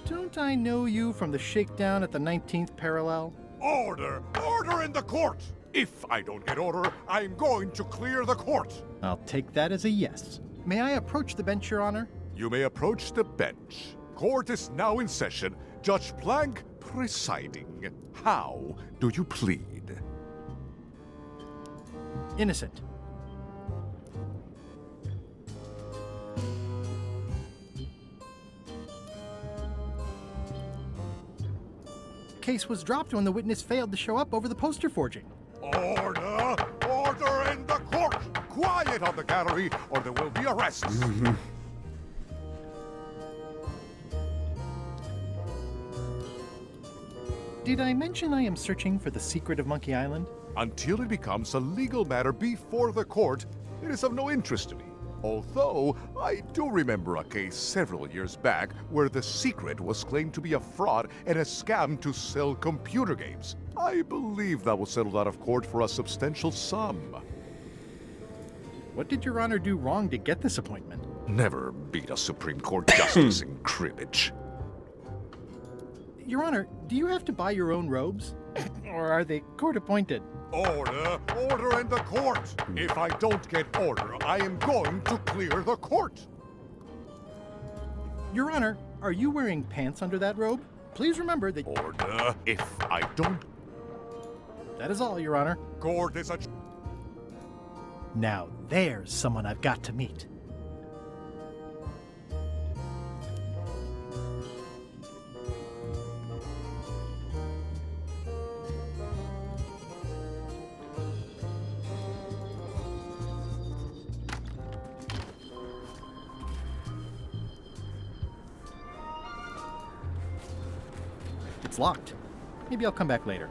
Don't I know you from the shakedown at the 19th parallel? Order! Order in the court! If I don't get order, I'm going to clear the court. I'll take that as a yes. May I approach the bench, Your Honor? You may approach the bench. Court is now in session. Judge Plank presiding. How do you plead? Innocent. Case was dropped when the witness failed to show up over the poster forging. Order! Order in the court! Quiet on the gallery, or there will be arrests. Did I mention I am searching for the secret of Monkey Island? Until it becomes a legal matter before the court, it is of no interest to me. Although, I do remember a case several years back where the secret was claimed to be a fraud and a scam to sell computer games. I believe that was settled out of court for a substantial sum. What did Your Honor do wrong to get this appointment? Never beat a Supreme Court justice in cribbage. Your Honor, do you have to buy your own robes? Or are they court-appointed? Order! Order in the court! If I don't get order, I am going to clear the court! Your Honor, are you wearing pants under that robe? Please remember that... Order! If I don't... That is all, Your Honor. Court is a... Now there's someone I've got to meet. It's locked. Maybe I'll come back later.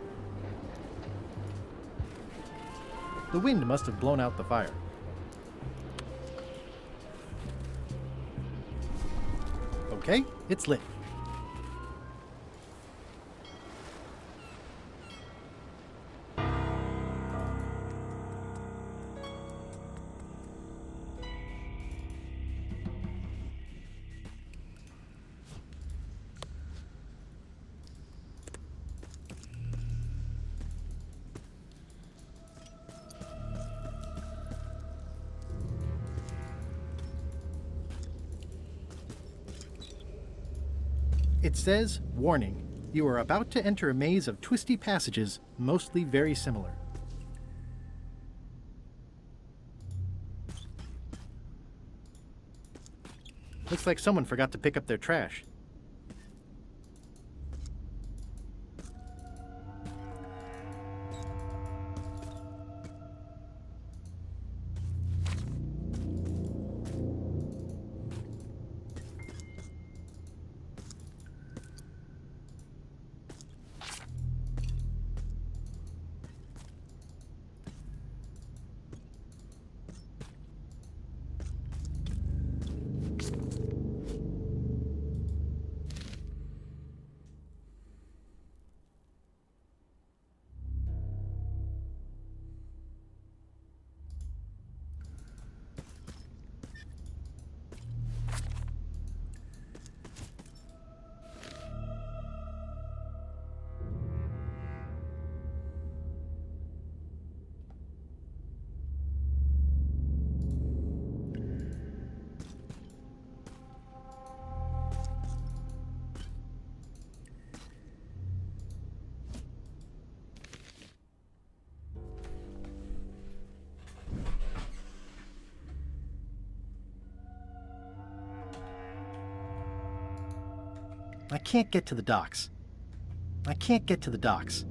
The wind must have blown out the fire. Okay, it's lit. It says, warning, you are about to enter a maze of twisty passages, mostly very similar. Looks like someone forgot to pick up their trash. I can't get to the docks. I can't get to the docks.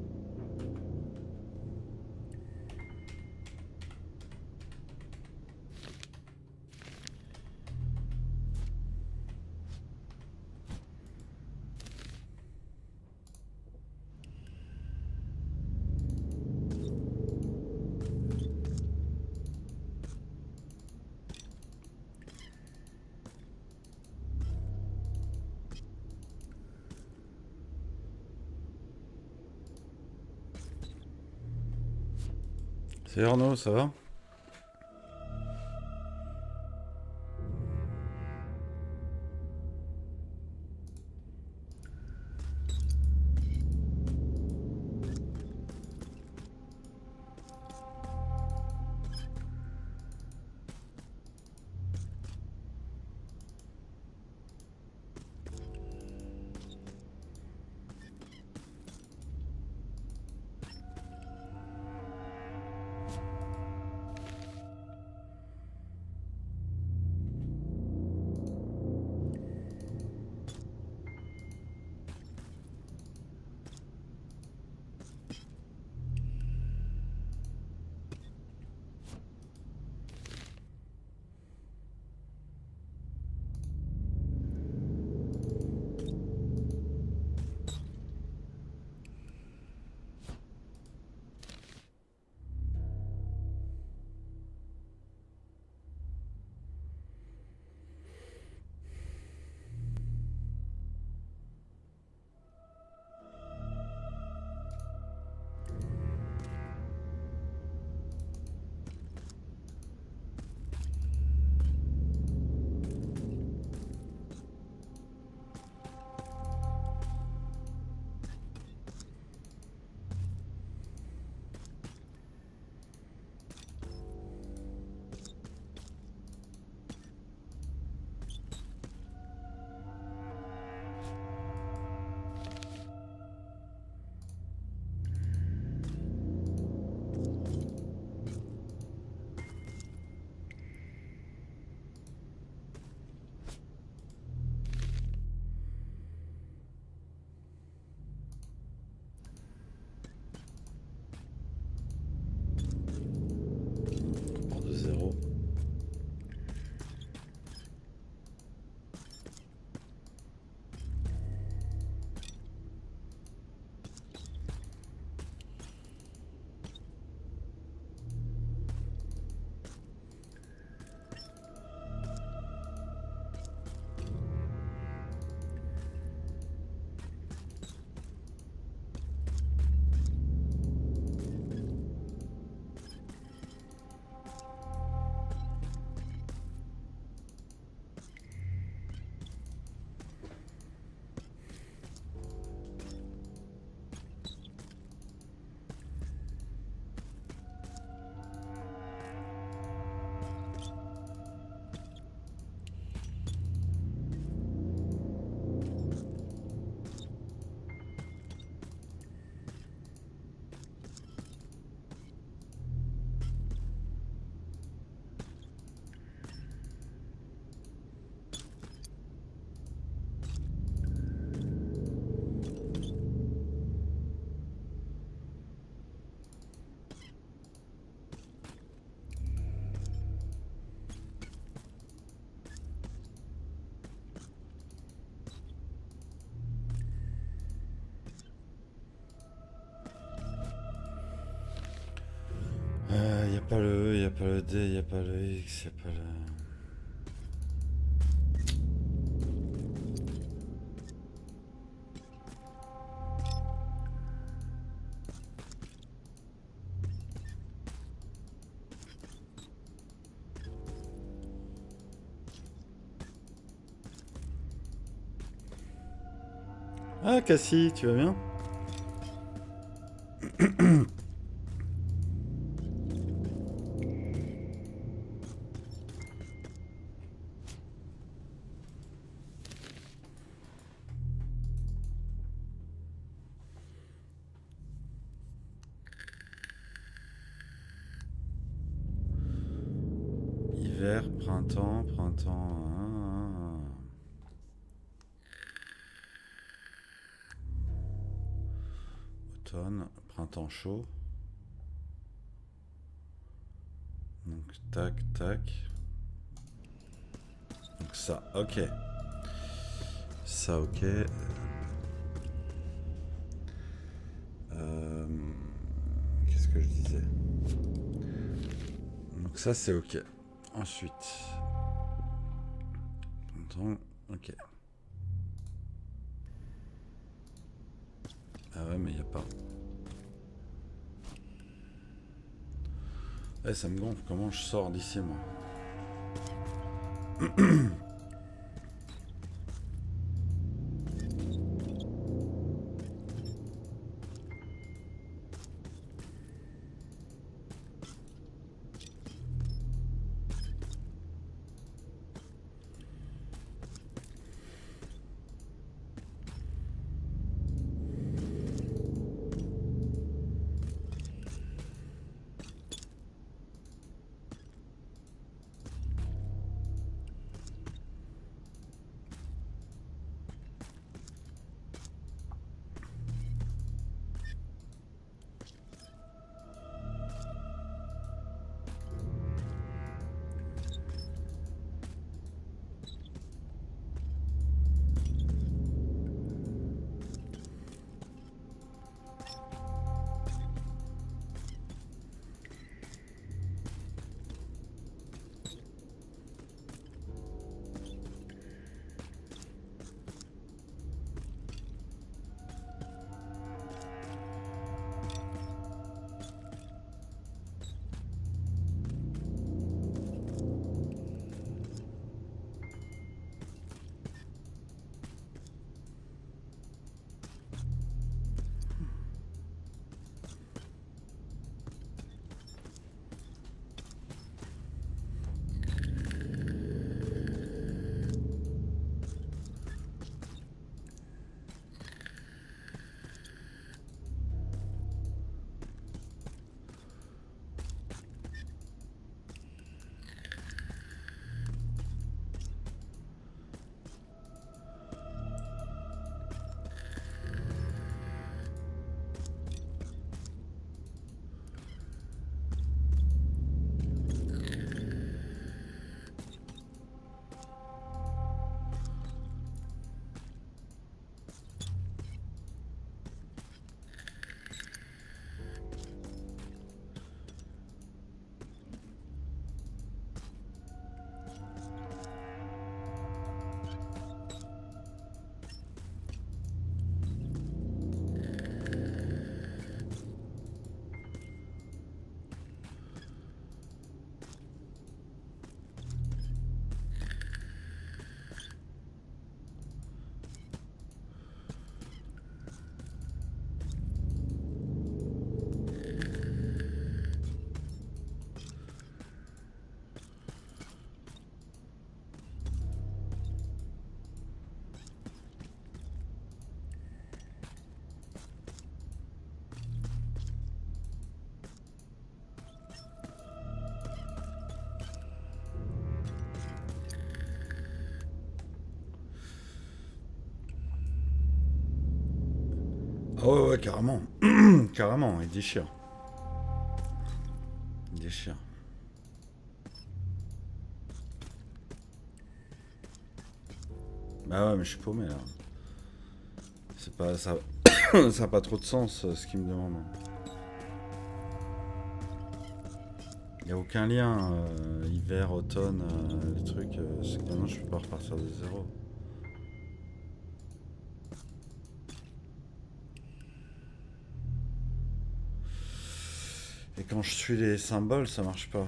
C'est Arnaud, ça va? Rapport de 0. Y a pas le E, y a pas le D, y a pas le X, y a pas le... Ah, Cassie, tu vas bien? Hiver, printemps, printemps... automne, printemps chaud. Donc tac, tac. Donc ça, ok. Ça, ok. Qu'est-ce que je disais? Donc ça, c'est ok. Ensuite. Printemps, ok. Ah ouais, mais il n'y a pas. Eh, ça me gonfle. Comment je sors d'ici, moi? Ah ouais, ouais, carrément. Carrément, il déchire. Il déchire. Bah ouais, mais je suis paumé là. C'est pas ça. Ça a pas trop de sens ce qu'il me demande. Il n'y a aucun lien hiver, automne, les trucs. C'est que maintenant je peux pas repartir de zéro. Et quand je suis les symboles, ça marche pas.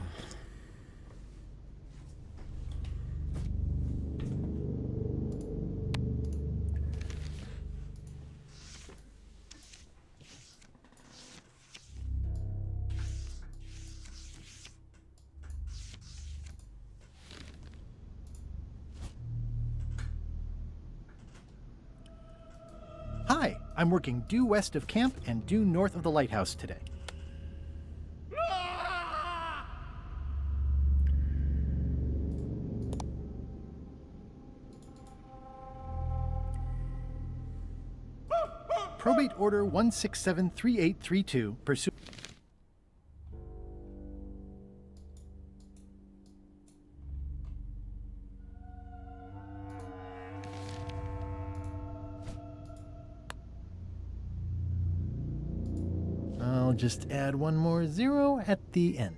Hi, I'm working due west of camp and due north of the lighthouse today. Probate Order 1673832, pursue. I'll just add one more 0 at the end.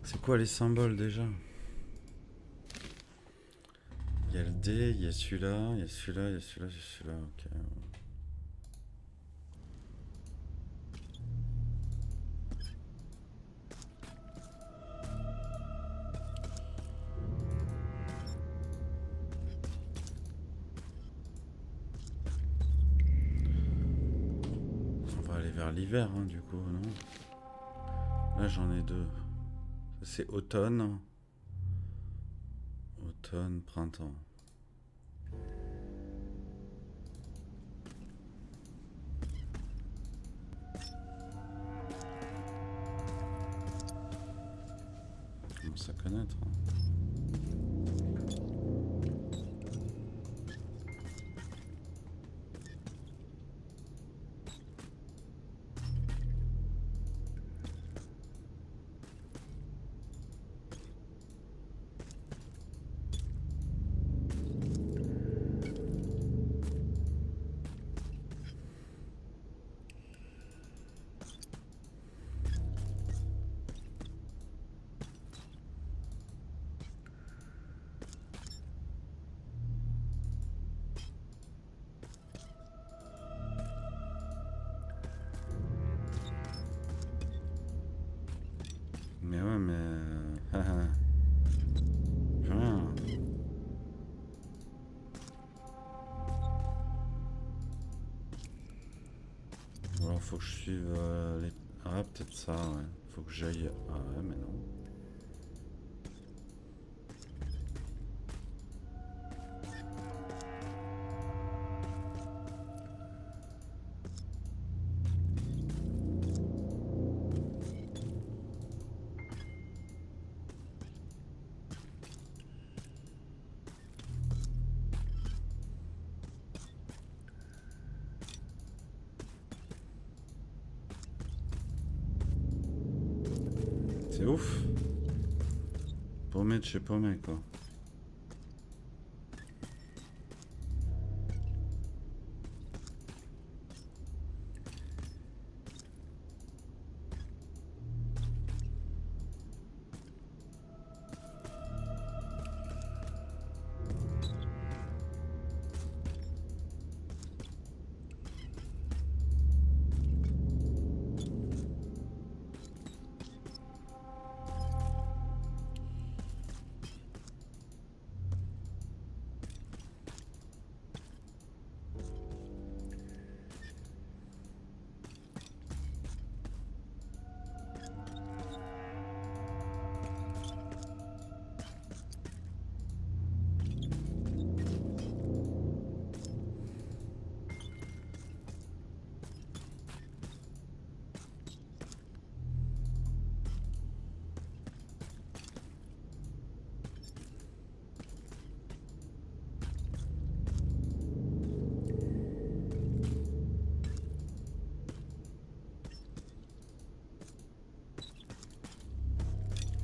C'est quoi les symboles déjà? Il y a le D, il y a celui-là, il y a celui-là, il y a celui-là, il y a celui-là, ok. On va aller vers l'hiver, hein, du coup, non? Là j'en ai 2. C'est automne. Automne, printemps. On commence à connaître. Hein. Mais ouais, mais... Rien. Ou alors faut que je suive les... Ah, peut-être ça, ouais. Faut que j'aille... Ah ouais, mais non. C'est ouf. Paumé de chez paumé, quoi.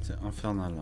C'est infernal.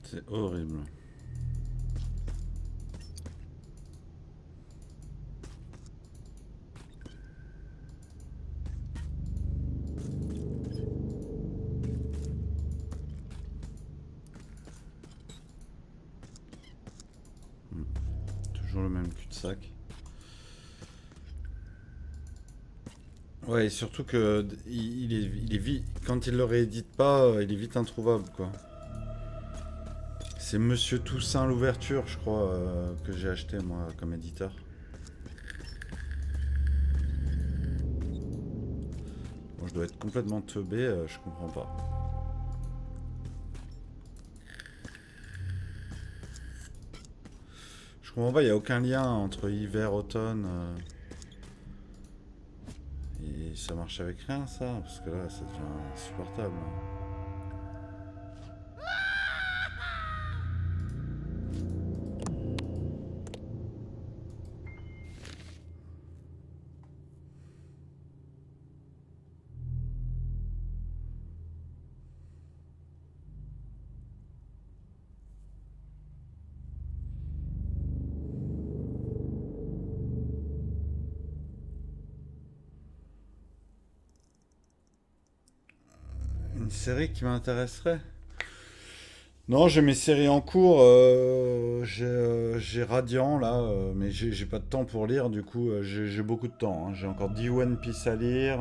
C'est horrible. toujours le même cul-de-sac. Ouais, et surtout que il est vite. Quand il le réédite pas, il est vite introuvable, quoi. C'est Monsieur Toussaint l'ouverture, je crois, que j'ai acheté moi comme éditeur. Bon, je dois être complètement teubé, je comprends pas. Je comprends pas, il n'y a aucun lien entre hiver, automne. Et ça marche avec rien, ça, parce que là, ça devient insupportable. Une série qui m'intéresserait? Non, j'ai mes séries en cours. J'ai Radiant là, mais j'ai pas de temps pour lire. Du coup, j'ai beaucoup de temps. Hein. J'ai encore 10 One Piece à lire.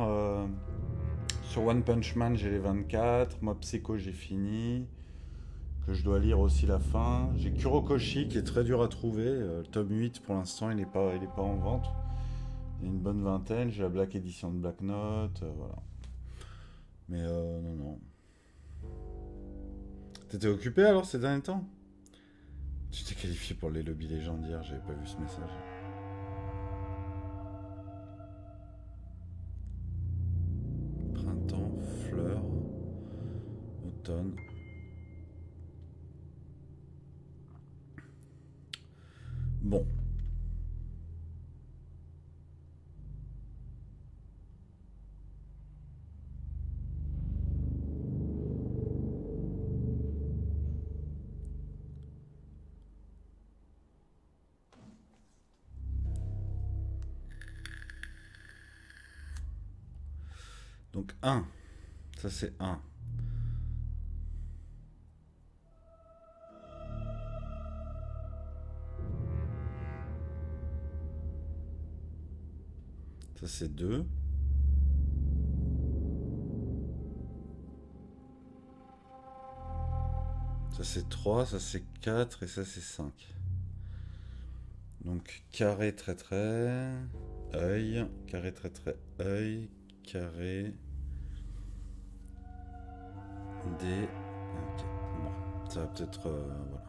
Sur One Punch Man, j'ai les 24. Moi, Psycho, j'ai fini. Que je dois lire aussi la fin. J'ai Kurokoshi qui est très dur à trouver. Le tome 8 pour l'instant, il est pas en vente. Il y a une bonne vingtaine. J'ai la Black Edition de Black Note. Voilà. Mais non. T'étais occupé alors ces derniers temps? Tu t'es qualifié pour les lobbies légendaires, j'avais pas vu ce message. Printemps, fleurs, automne. Bon. Donc 1. Ça c'est 1. Ça c'est 2. Ça c'est 3, ça c'est 4 et ça c'est 5. Donc carré, trait, œil, carré, trait, œil, carré, D. Ok, bon, ça va peut-être. Voilà.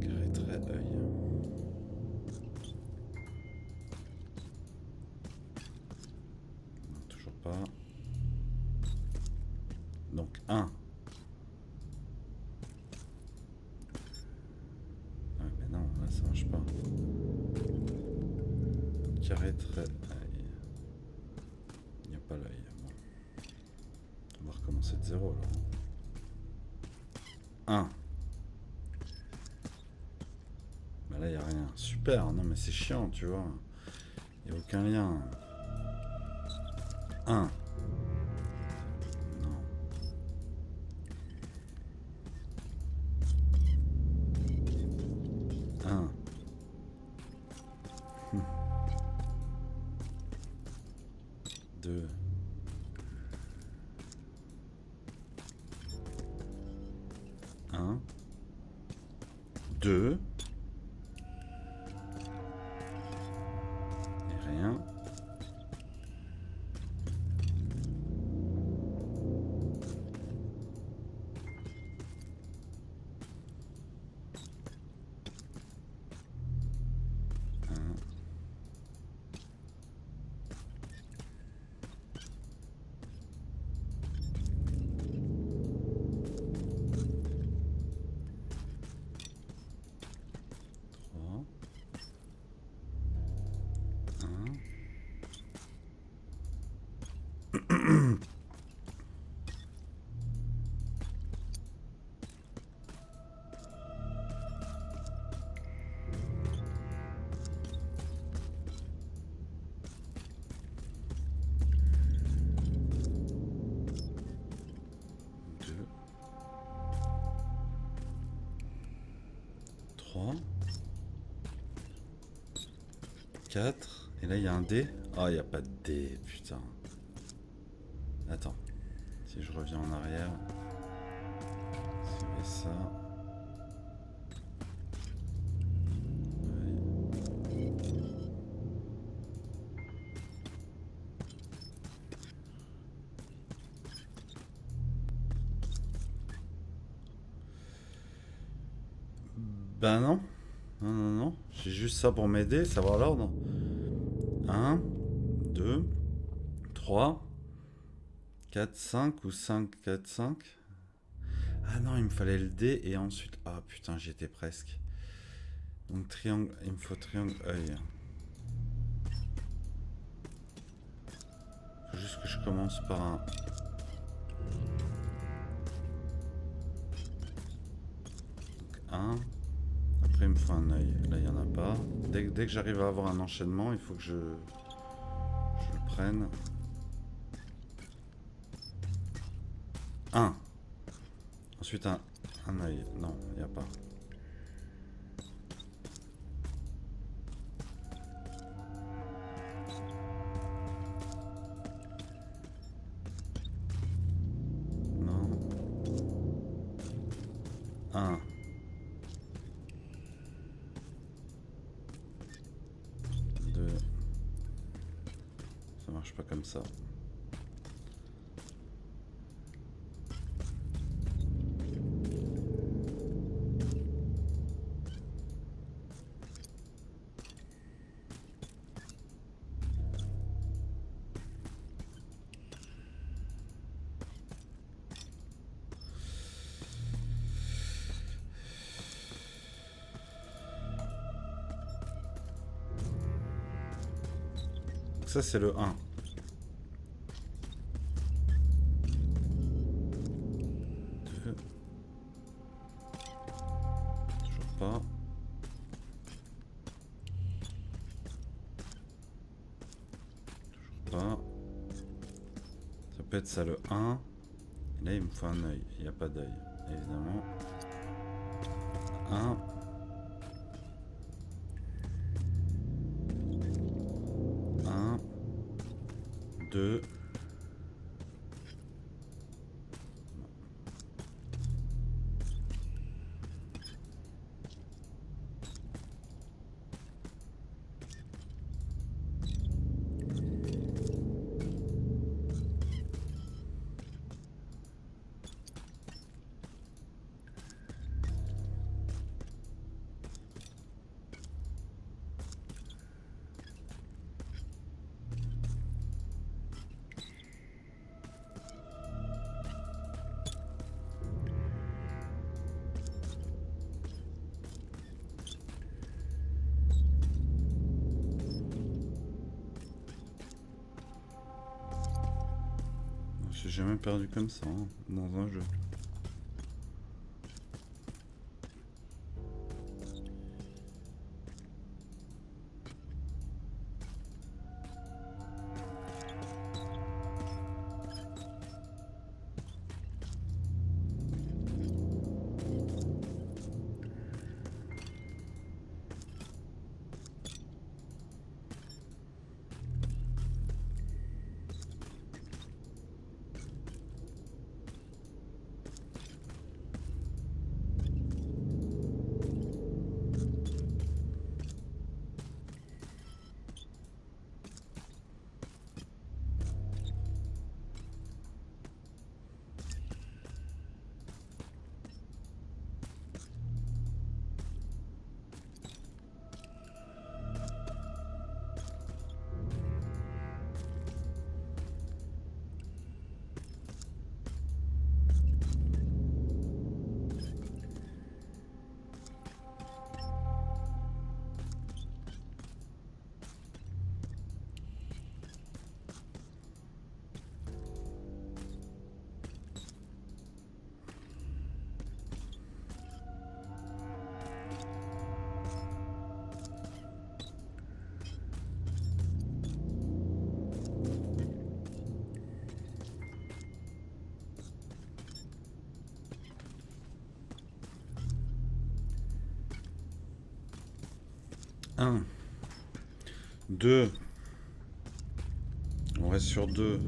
Carré, trait, œil. Non, toujours pas. Donc 1. Ah, mais non, là ça marche pas. Carré, trait, œil. Il n'y a pas l'œil. Bon. On va recommencer de 0 là. 1. Bah là il n'y a rien. Super, non mais c'est chiant, tu vois. Il n'y a aucun lien. 1. Non. 1. 2. 1. 2. Et rien. 3. 4. Et là, il y a un dé. Ah, il n'y a pas de dé, putain. Attends. Si je reviens en arrière. C'est ça. Ben non. Non, non, non. J'ai juste ça pour m'aider, savoir l'ordre. 1, 2, 3, 4, 5 ou 5, 4, 5. Ah non, il me fallait le dé et ensuite... Ah putain, j'y étais presque. Donc triangle, il me faut triangle œil. Faut juste que je commence par un... Donc 1. Après il me faut un œil. Là il n'y en a pas. Dès que j'arrive à avoir un enchaînement, il faut que je le prenne. 1. Ensuite un œil. Non, il n'y a pas. Non. 1. 2. Ça marche pas comme ça. Ça c'est le 1. 2. Toujours pas. Toujours pas. Ça peut être ça le 1. Et là il me faut un œil. Il n'y a pas d'œil, évidemment. 1. 2. J'ai jamais perdu comme ça hein, dans un jeu. 2. On reste sur 2.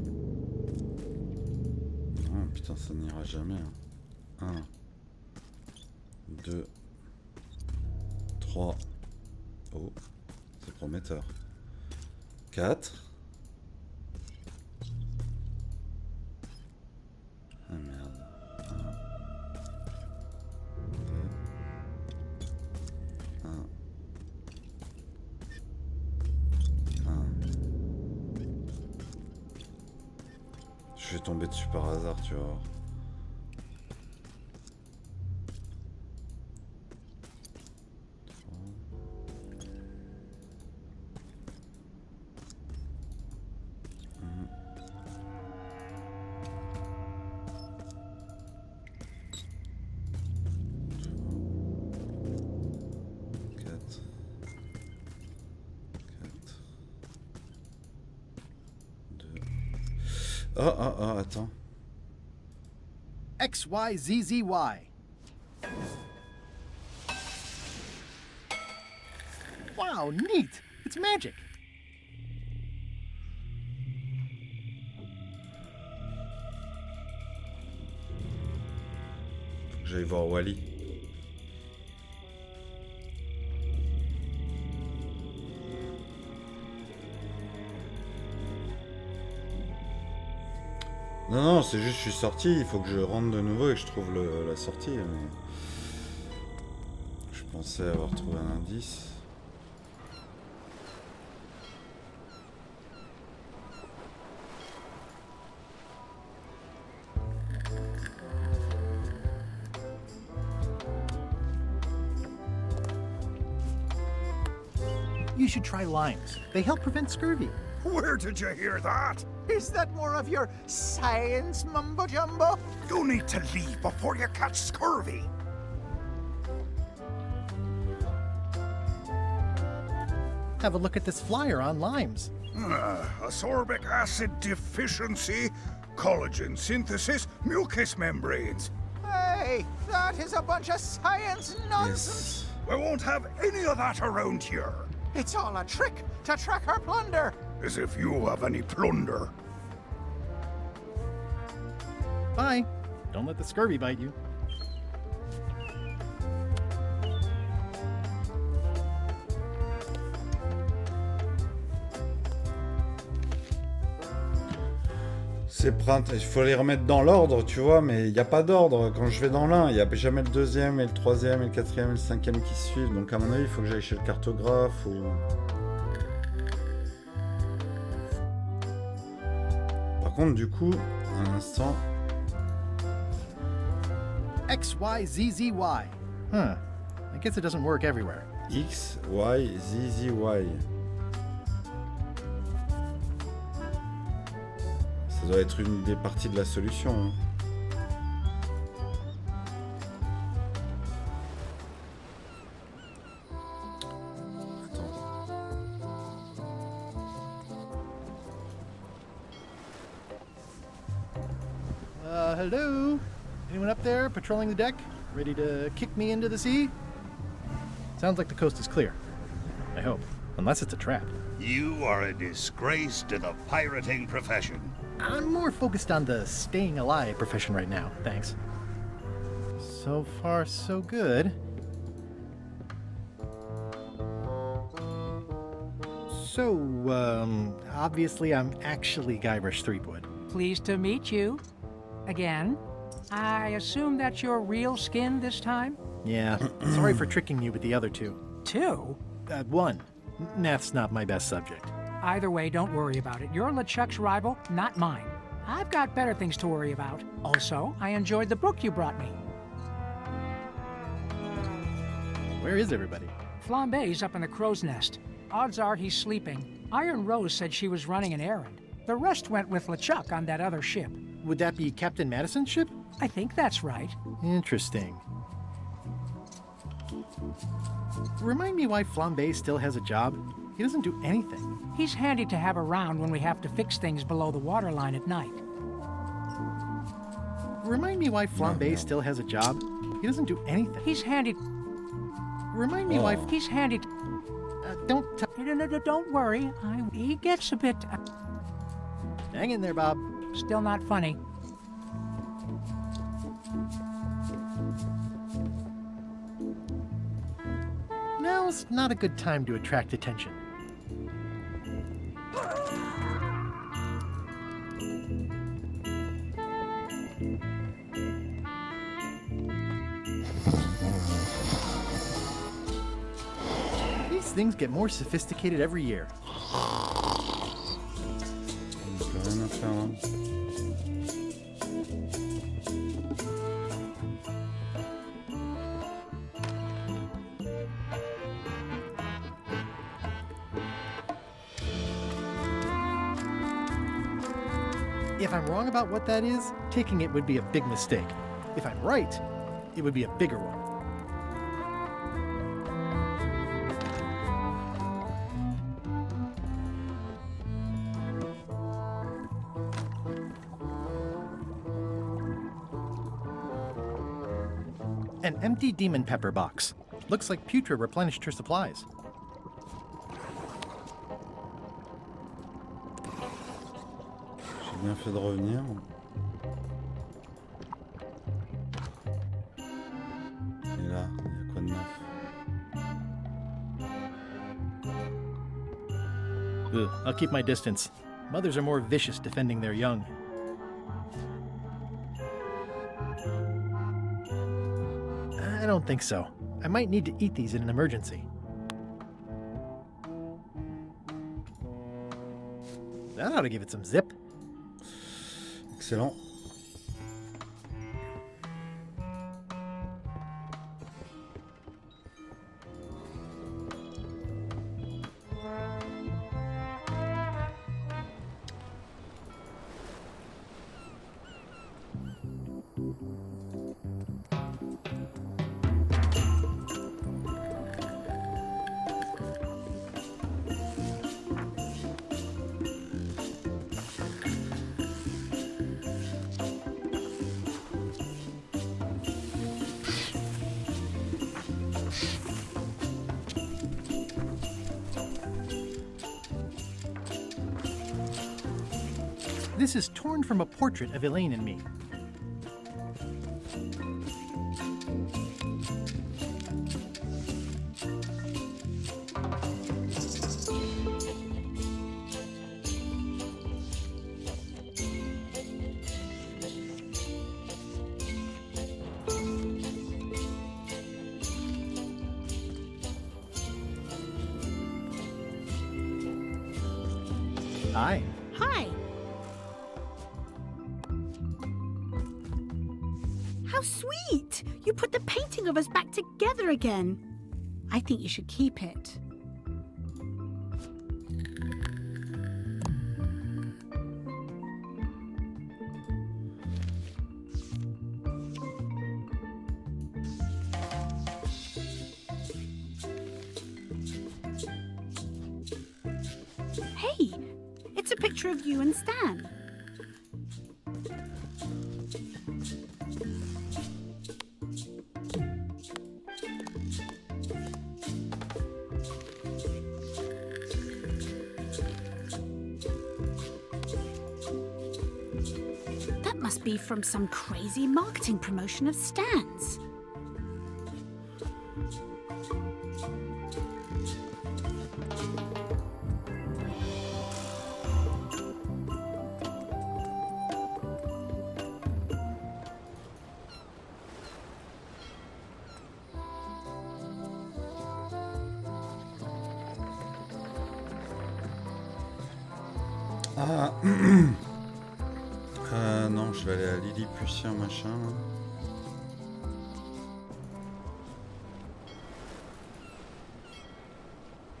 Oh putain, ça n'ira jamais. 1, 2, 3. Oh, c'est prometteur. 4. Ah merde. 1, 2, 1. Je vais tomber dessus par hasard, tu vas voir. Attends. XYZZY. Wow, neat! It's magic! Faut que j'aille voir Wally. Non, c'est juste je suis sorti, il faut que je rentre de nouveau et que je trouve la sortie. Mais... je pensais avoir trouvé un indice. You should try limes. They help prevent scurvy. Where did you hear that? Is that more of your science mumbo-jumbo? You need to leave before you catch scurvy. Have a look at this flyer on limes. Ascorbic acid deficiency, collagen synthesis, mucous membranes. Hey, that is a bunch of science nonsense. We won't have any of that around here. It's all a trick to track our plunder. As if you have any plunder. Bye. Don't let the scurvy bite you. C'est printemps, il faut les remettre dans l'ordre, tu vois, mais il n'y a pas d'ordre. Quand je vais dans l'un, il n'y a jamais le deuxième, et le troisième, et le quatrième, et le cinquième qui suivent. Donc à mon avis, il faut que j'aille chez le cartographe ou... Par contre, du coup, un instant... XYZZY. Huh. I guess it doesn't work everywhere. X, Y, Z, Z, Y. Ça doit être une des parties de la solution. Hein. Hello? Anyone up there patrolling the deck? Ready to kick me into the sea? Sounds like the coast is clear. I hope. Unless it's a trap. You are a disgrace to the pirating profession. I'm more focused on the staying alive profession right now, thanks. So far, so good. So, obviously I'm actually Guybrush Threepwood. Pleased to meet you. Again. I assume that's your real skin this time? Yeah, sorry for tricking you with the other two. Two? One. Math's not my best subject. Either way, don't worry about it. You're LeChuck's rival, not mine. I've got better things to worry about. Also, I enjoyed the book you brought me. Where is everybody? Flambe's up in the crow's nest. Odds are he's sleeping. Iron Rose said she was running an errand. The rest went with LeChuck on that other ship. Would that be Captain Madison's ship? I think that's right. Interesting. Remind me why Flambe still has a job? He doesn't do anything. He's handy to have around when we have to fix things below the waterline at night. Remind me why Flambe still has a job? He doesn't do anything. He's handy. Remind me why... He's handy. Don't Don't worry. He gets a bit... Hang in there, Bob. Still not funny. Now's not a good time to attract attention. These things get more sophisticated every year. Rien à faire là. If I'm wrong about what that is, taking it would be a big mistake. If I'm right, it would be a bigger one. An empty demon pepper box. Looks like Putra replenished her supplies. J'ai bien fait de revenir. Et là, il y a quoi de neuf? Ugh, I'll keep my distance. Mothers are more vicious defending their young. I don't think so. I might need to eat these in an emergency. That ought to give it some zip. Excellent. This is torn from a portrait of Elaine and me. Hi. Hi. How sweet! You put the painting of us back together again. I think you should keep it. Hey, it's a picture of you and Stan. That must be from some crazy marketing promotion of Stan's. Ah non, je vais aller à Lilliputien machin. Là.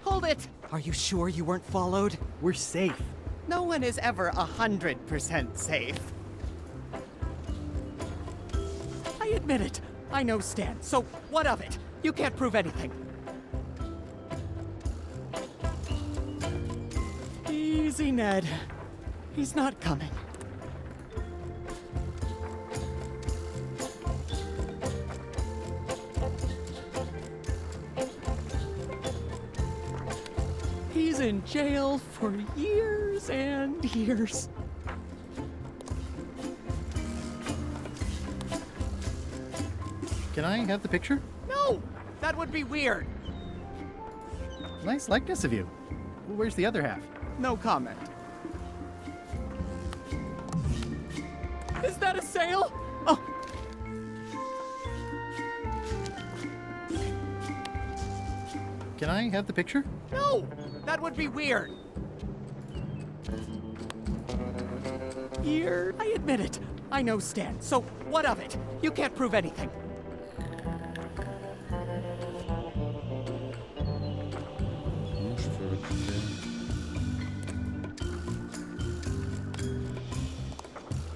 Hold it! Are you sure you weren't followed? We're safe. No one is ever 100% safe. I admit it. I know Stan, so what of it? You can't prove anything. Easy, Ned. He's not coming. in jail for years and years. Can I have the picture? No! That would be weird. Nice likeness of you. Where's the other half? No comment. Is that a sale? Oh. Can I have the picture? No! That would be weird. Weird. I admit it. I know Stan, so what of it? You can't prove anything.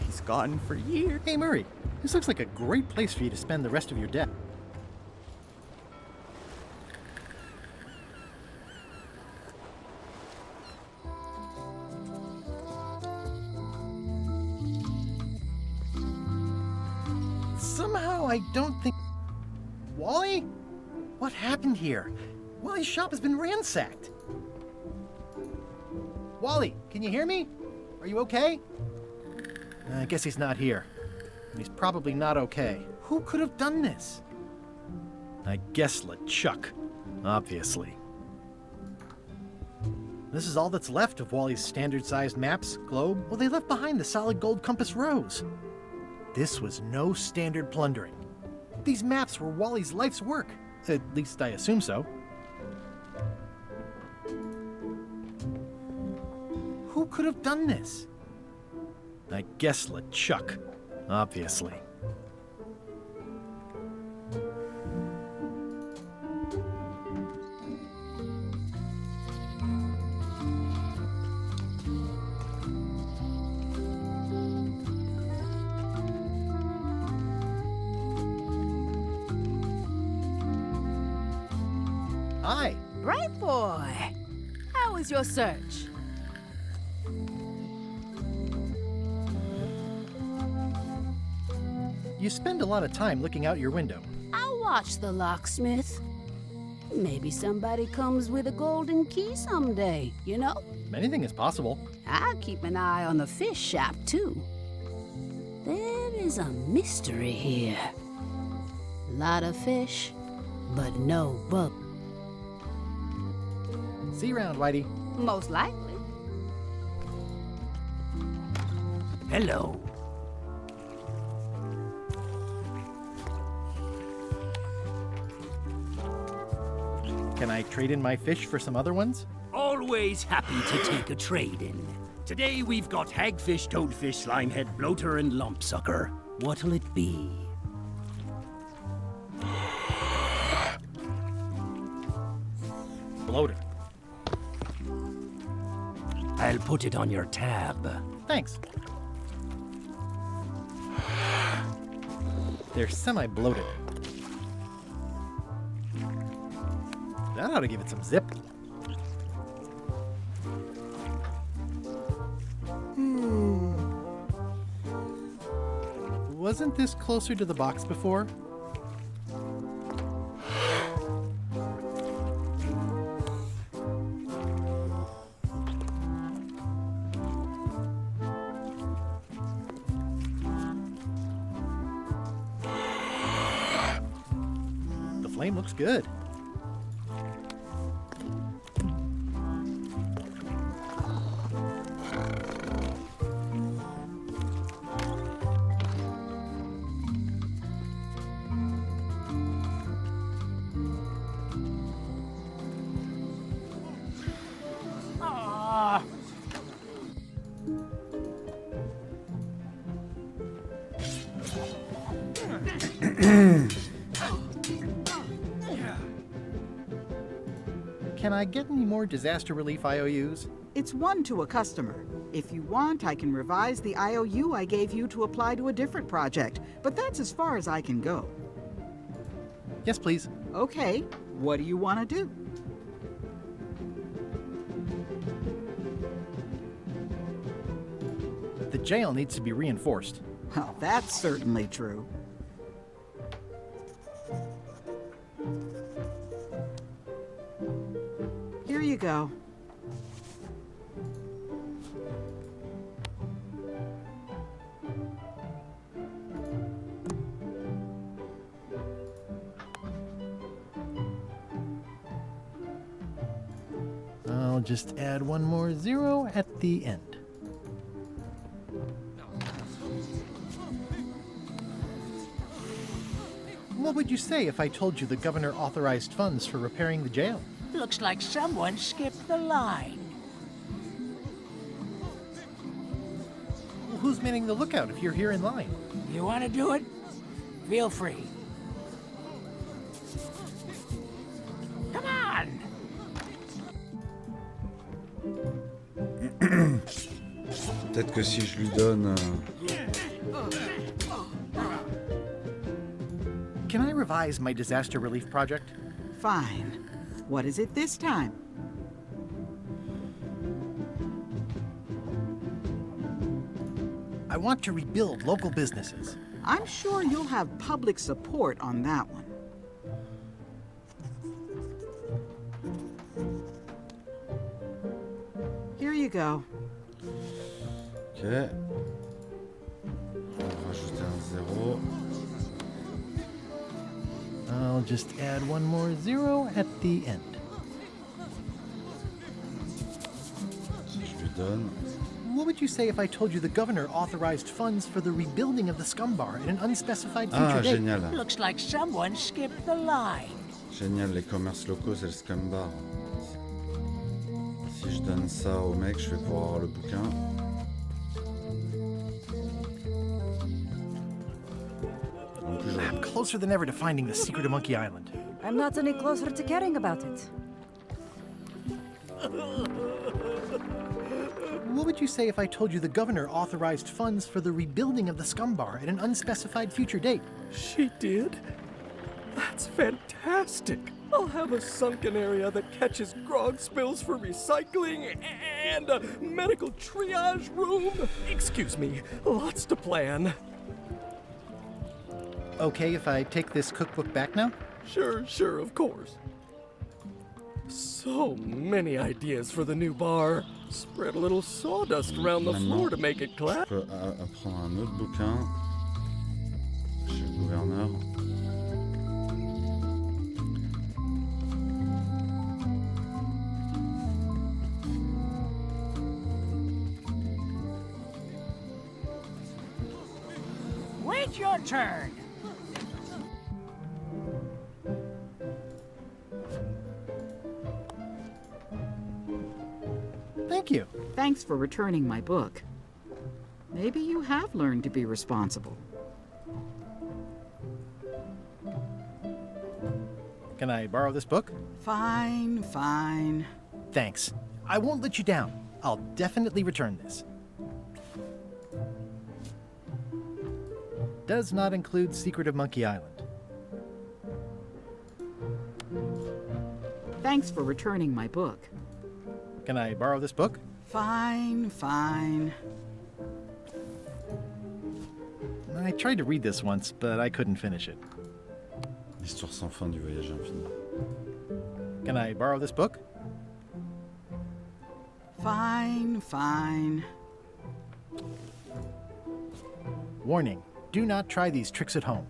He's gone for years. Hey, Murray. This looks like a great place for you to spend the rest of your day. Somehow I don't think... Wally? What happened here? Wally's shop has been ransacked. Wally, can you hear me? Are you okay? I guess he's not here. And he's probably not okay. Who could have done this? I guess LeChuck, obviously. This is all that's left of Wally's standard-sized maps, globe. Well, they left behind the solid gold compass rose. This was no standard plundering. These maps were Wally's life's work. At least I assume so. Who could have done this? I guess LeChuck, obviously. Hi. Bright boy. How was your search? You spend a lot of time looking out your window. I'll watch the locksmith. Maybe somebody comes with a golden key someday, you know? Anything is possible. I'll keep an eye on the fish shop, too. There is a mystery here. Lot of fish, but no bug. See you around, Whitey. Most likely. Hello. Can I trade in my fish for some other ones? Always happy to take a trade-in. Today we've got hagfish, toadfish, slimehead, bloater, and lumpsucker. What'll it be? Bloater. I'll put it on your tab. Thanks. They're semi-bloated. That ought to give it some zip. Wasn't this closer to the box before? The flame looks good. Can I get any more disaster relief IOUs? It's one to a customer. If you want, I can revise the IOU I gave you to apply to a different project, but that's as far as I can go. Yes, please. Okay, what do you want to do? The jail needs to be reinforced. Well, that's certainly true. Here you go. just add one more 0 at the end. What would you say if I told you the governor authorized funds for repairing the jail? Looks like someone skipped the line. Well, who's manning the lookout if you're here in line? You want to do it? Feel free. Come on! Peut-être que si je lui donne... Can I revise my disaster relief project? Fine. What is it this time? I want to rebuild local businesses. I'm sure you'll have public support on that one. Here you go. Ok. On va rajouter un 0. I'll just add one more 0 at the end. Je lui donne. What would you say if I told you the governor authorized funds for the rebuilding of the scum bar at an unspecified future date? Génial. Looks like someone skipped the line. Génial, les commerces locaux, c'est le scum bar. Si je donne ça au mec, je vais pouvoir avoir le bouquin. I'm closer than ever to finding the secret of Monkey Island. I'm not any closer to caring about it. What would you say if I told you the governor authorized funds for the rebuilding of the scum bar at an unspecified future date? She did? That's fantastic! I'll have a sunken area that catches grog spills for recycling and a medical triage room. Excuse me, lots to plan. Okay if I take this cookbook back now? Sure, of course. So many ideas for the new bar. Spread a little sawdust around the floor to make it clap. Je peux apprendre un autre bouquin chez le gouverneur. Wait your turn. Thank you. Thanks for returning my book. Maybe you have learned to be responsible. Can I borrow this book? Fine. Thanks. I won't let you down. I'll definitely return this. Does not include Secret of Monkey Island. Thanks for returning my book. Can I borrow this book? Fine. I tried to read this once, but I couldn't finish it. L'histoire sans fin du voyage infini. Can I borrow this book? Fine. Warning, do not try these tricks at home.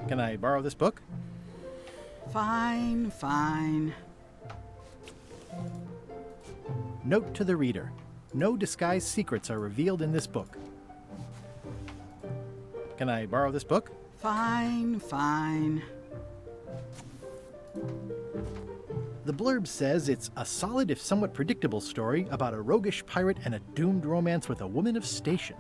Can I borrow this book? Fine. Note to the reader. No disguised secrets are revealed in this book. Can I borrow this book? Fine. The blurb says it's a solid if somewhat predictable story about a roguish pirate and a doomed romance with a woman of station.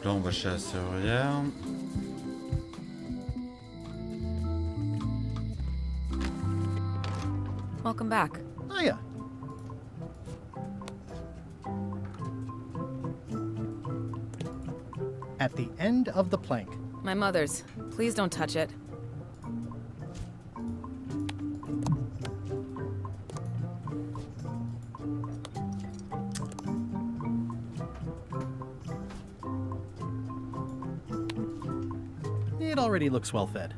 Là, on va chez la serrurière. Welcome back. Oh, yeah. At the end of the plank. My mother's. Please don't touch it. It already looks well fed.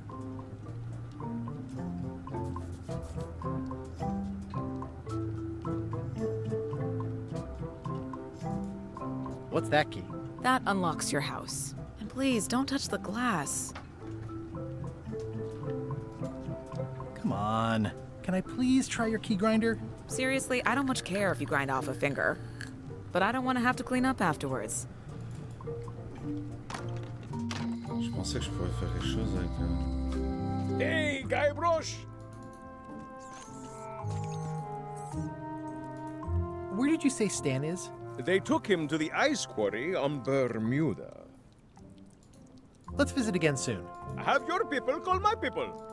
What's that key? That unlocks your house. And please, don't touch the glass. Come on. Can I please try your key grinder? Seriously, I don't much care if you grind off a finger. But I don't want to have to clean up afterwards. Je pensais que je pourrais faire quelque chose avec... Hey, Guybrush! Where did you say Stan is? They took him to the ice quarry on Bermuda. Let's visit again soon. Have your people call my people.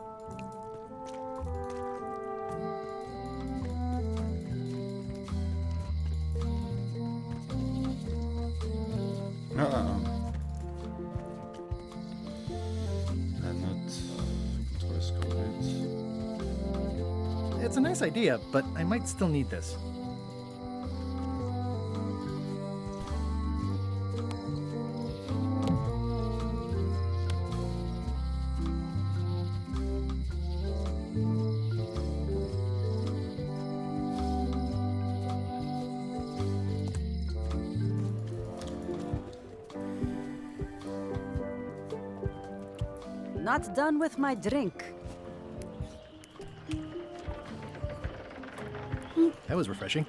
La note. Contrôle scorbut. It's a nice idea, but I might still need this. Not done with my drink. That was refreshing.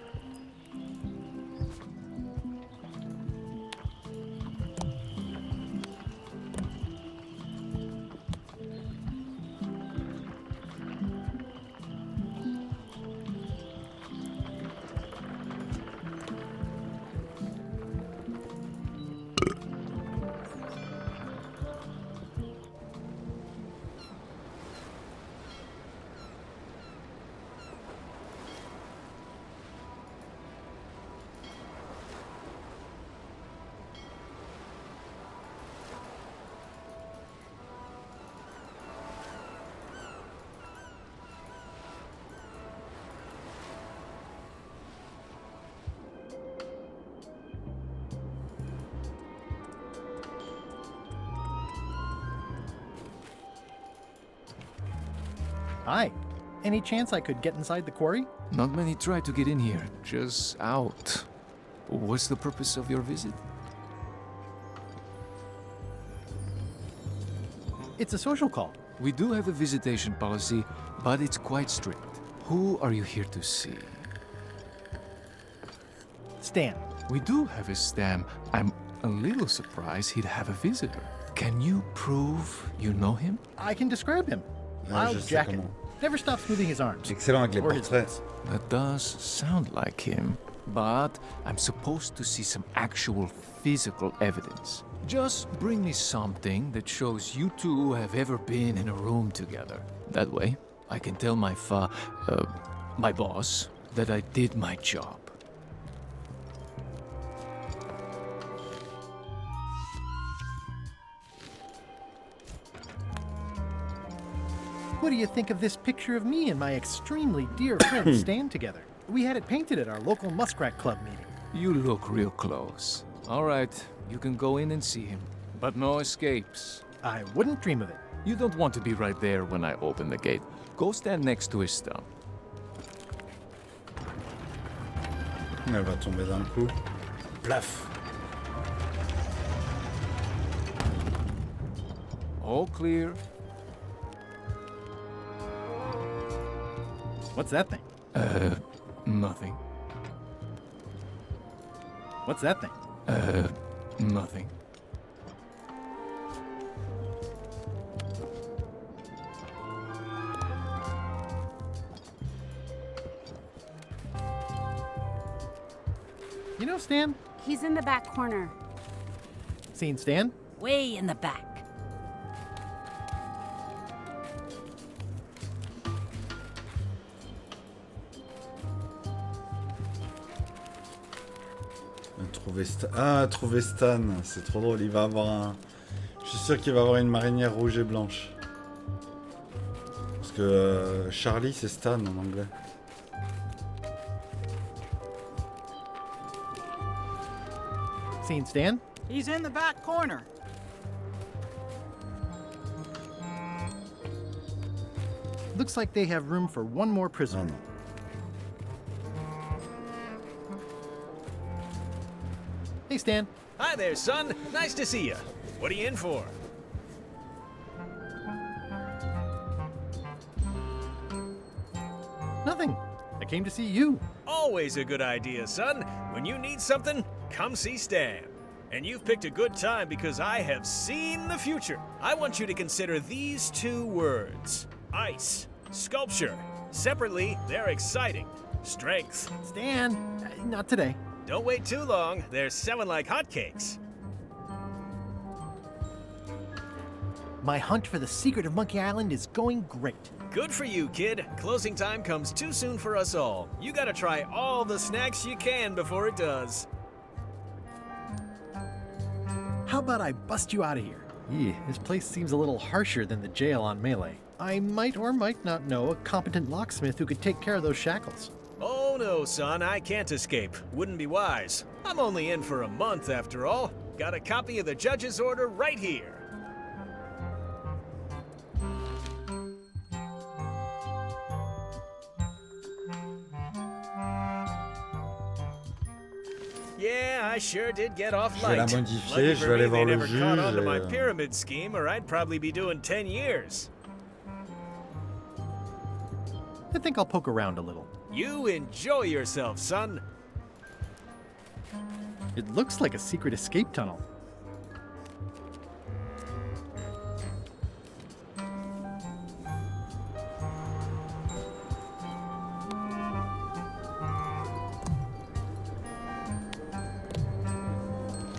Hi. Any chance I could get inside the quarry? Not many try to get in here, just out. What's the purpose of your visit? It's a social call. We do have a visitation policy, but it's quite strict. Who are you here to see? Stan. We do have a Stan. I'm a little surprised he'd have a visitor. Can you prove you know him? I can describe him. Mild jacket. Never stops moving his arms. Excellent avec les Or his portraits. That does sound like him, but I'm supposed to see some actual physical evidence. Just bring me something that shows you two have ever been in a room together. That way, I can tell my boss that I did my job. What do you think of this picture of me and my extremely dear friend Stan together? We had it painted at our local Muskrat Club meeting. You look real close. All right, you can go in and see him, but no escapes. I wouldn't dream of it. You don't want to be right there when I open the gate. Go stand next to his stump. Elle va tomber d'un coup. Plaf. All clear. What's that thing? Nothing. What's that thing? Nothing. You know Stan? He's in the back corner. Seen Stan? Way in the back. Trouver Stan, c'est trop drôle, il va avoir un... Je suis sûr qu'il va avoir une marinière rouge et blanche. Parce que Charlie c'est Stan en anglais. Seen Stan? He's in the back corner. Looks like they have room for one more prisoner. Hey, Stan. Hi there, son. Nice to see you. What are you in for? Nothing. I came to see you. Always a good idea, son. When you need something, come see Stan. And you've picked a good time because I have seen the future. I want you to consider these two words. Ice. Sculpture. Separately, they're exciting. Strength. Stan, not today. Don't wait too long. They're selling like hotcakes. My hunt for the secret of Monkey Island is going great. Good for you, kid. Closing time comes too soon for us all. You gotta try all the snacks you can before it does. How about I bust you out of here? This place seems a little harsher than the jail on Melee. I might or might not know a competent locksmith who could take care of those shackles. Oh no, son, I can't escape. Wouldn't be wise. I'm only in for a month after all. Got a copy of the judge's order right here. Yeah, I sure did get off Je vais la light. modifier, Lucky je for vais aller me, voir they le never caught on to my juge. pyramid scheme, or I'd probably be doing 10 years. I think I'll poke around a little. You enjoy yourself, son. It looks like a secret escape tunnel.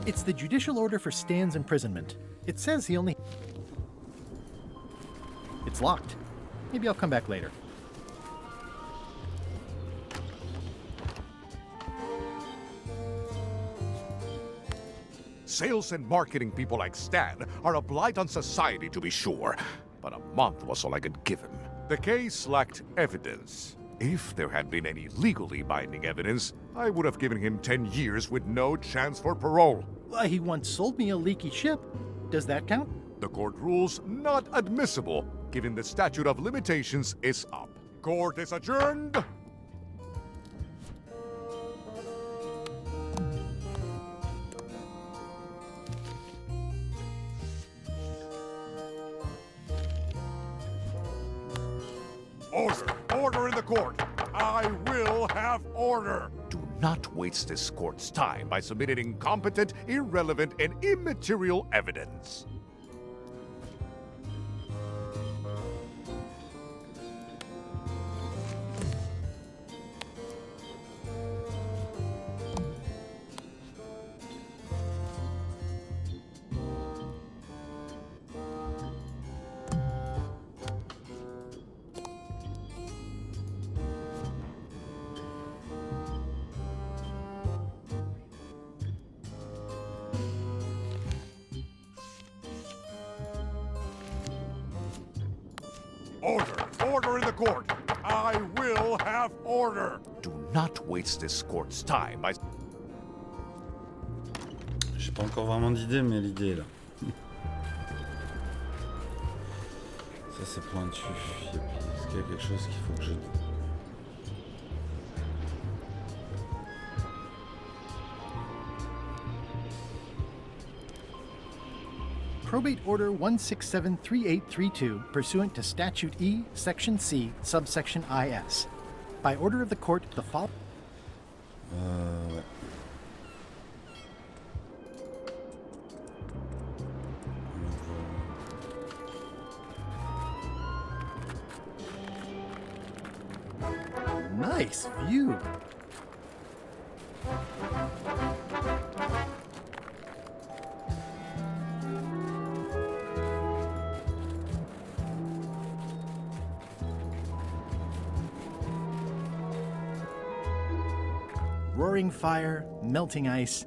It's the judicial order for Stan's imprisonment. It says he only... It's locked. Maybe I'll come back later. Sales and marketing people like Stan are a blight on society, to be sure, but a month was all I could give him. The case lacked evidence. If there had been any legally binding evidence, I would have given him 10 years with no chance for parole. Why, he once sold me a leaky ship. Does that count? The court rules not admissible, given the statute of limitations is up. Court is adjourned. Order! Order in the court! I will have order! Do not waste this court's time by submitting incompetent, irrelevant, and immaterial evidence. Order! Order in the court! I will have order! Do not waste this court's time by... J'ai pas encore vraiment d'idée, mais l'idée est là. Ça c'est pointu. Est-ce qu'il y a quelque chose qu'il faut que je... Probate Order 1673832, pursuant to Statute E, Section C, subsection IS. By order of the court, the following... Ouais. Nice view. Roaring fire, melting ice,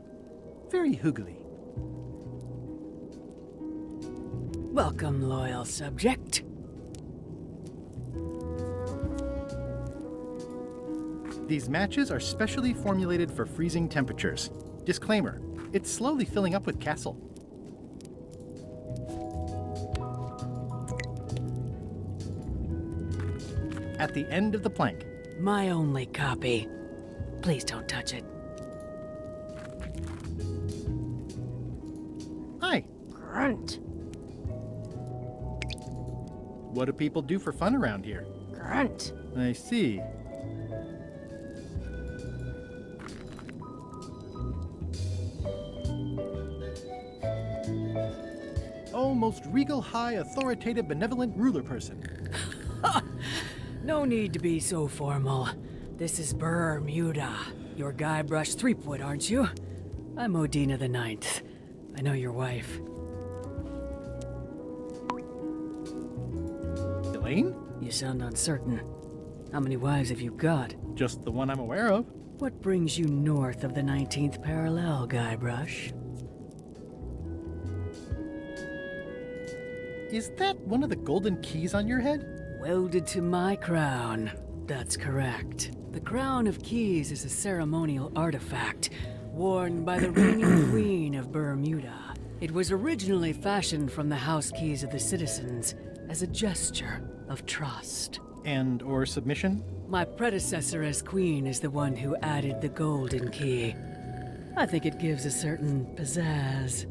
very hoogly. Welcome, loyal subject. These matches are specially formulated for freezing temperatures. Disclaimer, it's slowly filling up with castle. At the end of the plank. My only copy. Please don't touch it. Grunt. What do people do for fun around here? Grunt. I see. Oh, most regal, high, authoritative, benevolent ruler person. No need to be so formal. This is Bermuda. Your Guybrush Threepwood, aren't you? I'm Odina the Ninth. I know your wife. Elaine? You sound uncertain. How many wives have you got? Just the one I'm aware of. What brings you north of the 19th parallel, Guybrush? Is that one of the golden keys on your head? Welded to my crown. That's correct. The Crown of Keys is a ceremonial artifact worn by the reigning queen of Bermuda. It was originally fashioned from the house keys of the citizens as a gesture of trust. And or submission? My predecessor as queen is the one who added the golden key. I think it gives a certain pizzazz.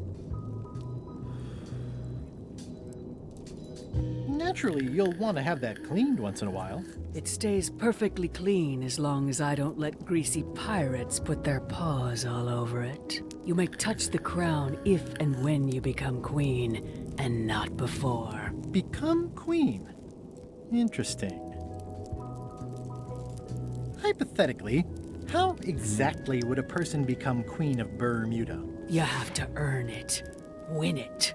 Naturally, you'll want to have that cleaned once in a while. It stays perfectly clean as long as I don't let greasy pirates put their paws all over it. You may touch the crown if and when you become queen, and not before. Become queen? Interesting. Hypothetically, how exactly would a person become queen of Bermuda? You have to earn it, win it,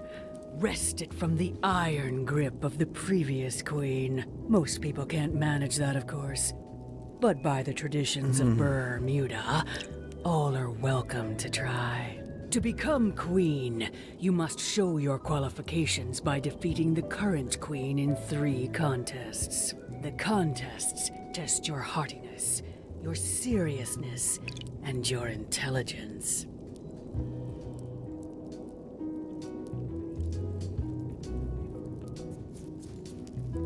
wrest it from the iron grip of the previous queen. Most people can't manage that, of course. But by the traditions of Bermuda, all are welcome to try. To become queen, you must show your qualifications by defeating the current queen in 3 contests. The contests test your haughtiness, your seriousness, and your intelligence.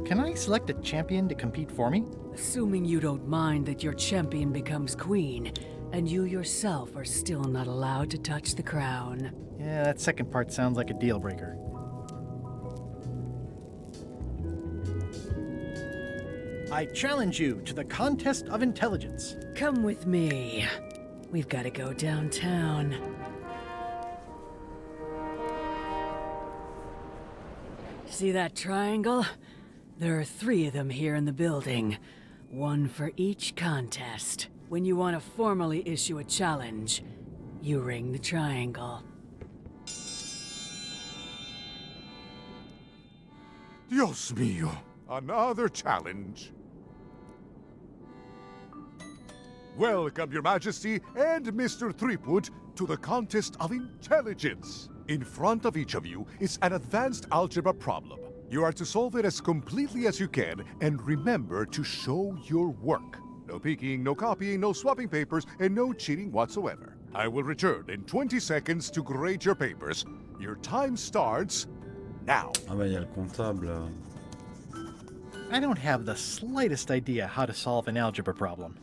Can I select a champion to compete for me? Assuming you don't mind that your champion becomes queen, and you yourself are still not allowed to touch the crown. Yeah, that second part sounds like a deal breaker. I challenge you to the contest of intelligence. Come with me. We've got to go downtown. See that triangle? There are 3 of them here in the building. 1 for each contest. When you want to formally issue a challenge, you ring the triangle. Dios mío, another challenge. Welcome, Your Majesty and Mr. Threepwood, to the Contest of Intelligence. In front of each of you is an advanced algebra problem. You are to solve it as completely as you can, and remember to show your work. No peeking, no copying, no swapping papers, and no cheating whatsoever. I will return in 20 seconds to grade your papers. Your time starts now. Ah bah, il y a le comptable. I don't have the slightest idea how to solve an algebra problem.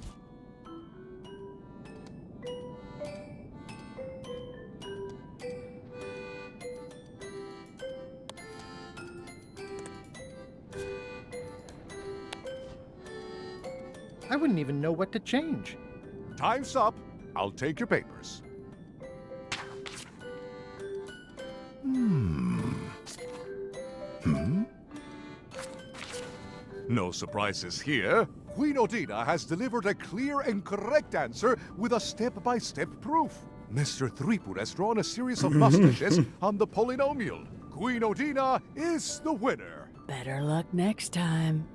I wouldn't even know what to change. Time's up. I'll take your papers. No surprises here. Queen Odina has delivered a clear and correct answer with a step-by-step proof. Mr. Threepwood has drawn a series of mustaches on the polynomial. Queen Odina is the winner. Better luck next time.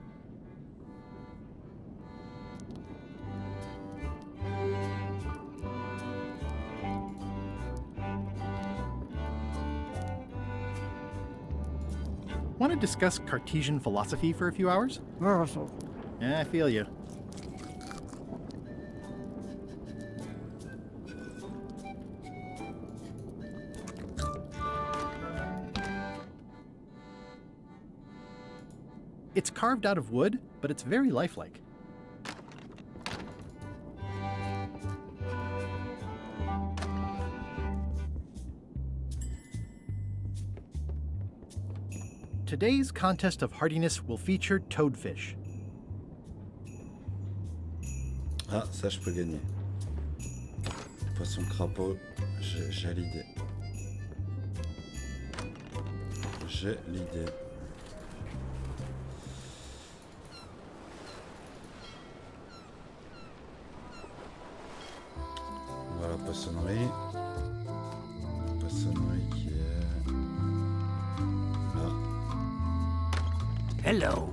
Want to discuss Cartesian philosophy for a few hours? Yeah, I feel you. It's carved out of wood, but it's very lifelike. Today's contest of hardiness will feature toadfish. Ah, ça je peux gagner. Poisson crapaud, j'ai l'idée. J'ai l'idée. On va à la poissonnerie. Poissonnerie qui est là. Hello.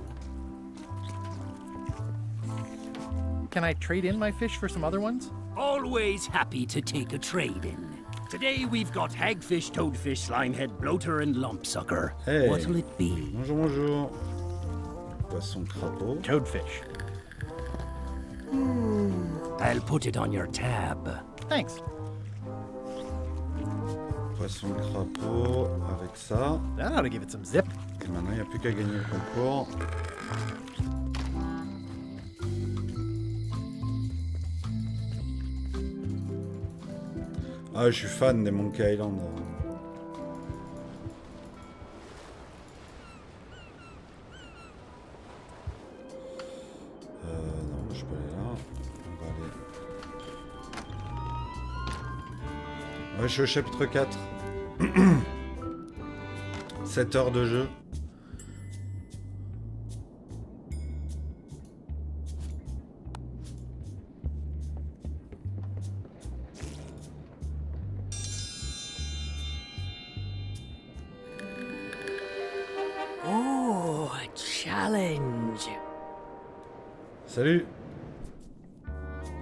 Can I trade in my fish for some other ones? Always happy to take a trade-in. Today we've got hagfish, toadfish, slimehead, bloater, and lumpsucker. Hey. What'll it be? Bonjour, bonjour. Poisson crapaud. Toadfish. I'll put it on your tab. Thanks. Poisson crapaud avec ça. That ought to give it some zip. Et maintenant, il n'y a plus qu'à gagner le concours. Ah, je suis fan des Monkey Island. Non, je peux aller là. On va aller... Ouais, je suis au chapitre 4. 7 heures de jeu. Oh, a challenge. Salut.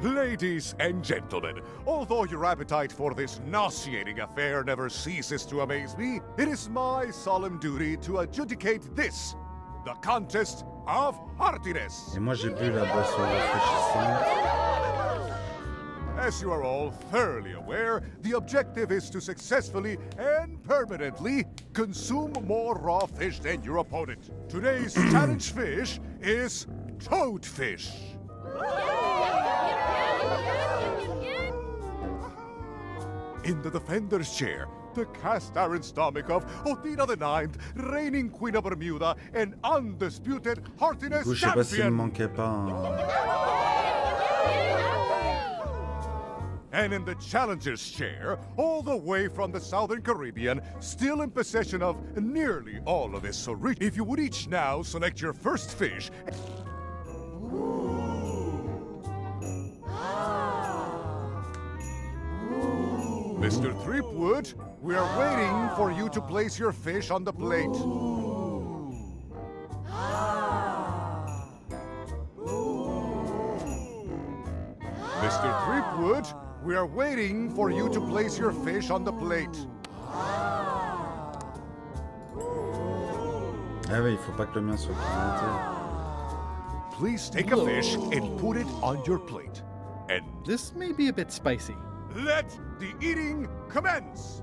Ladies and gentlemen, although your appetite for this nauseating affair never ceases to amaze me, it is my solemn duty to adjudicate this, the contest of heartiness. Et moi j'ai bu la boisson rafraîchissante. As you are all thoroughly aware, the objective is to successfully and permanently consume more raw fish than your opponent. Today's challenge fish is toadfish. In the defender's chair, the cast-iron stomach of Othina the Ninth, reigning Queen of Bermuda and undisputed heartiness Du coup, je sais pas s'il me champion. manquait pas un... And in the challenger's chair, all the way from the Southern Caribbean, still in possession of nearly all of his so rich. If you would each now select your first fish. Mr. Threepwood, we are waiting for you to place your fish on the plate. Mr. Threepwood, we are waiting for you to place your fish on the plate. Ah oui, il faut pas que le mien soit pimenté. Please take a fish and put it on your plate. And this may be a bit spicy. Let the eating commence!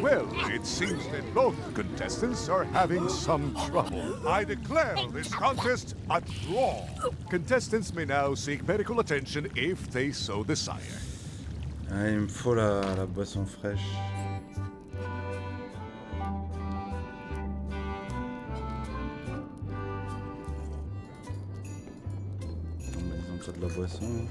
Well, it seems that both contestants are having some trouble. I declare this contest a draw. Contestants may now seek medical attention if they so desire. Ah, il me faut la boisson fraîche. Ils ont pas de la boisson.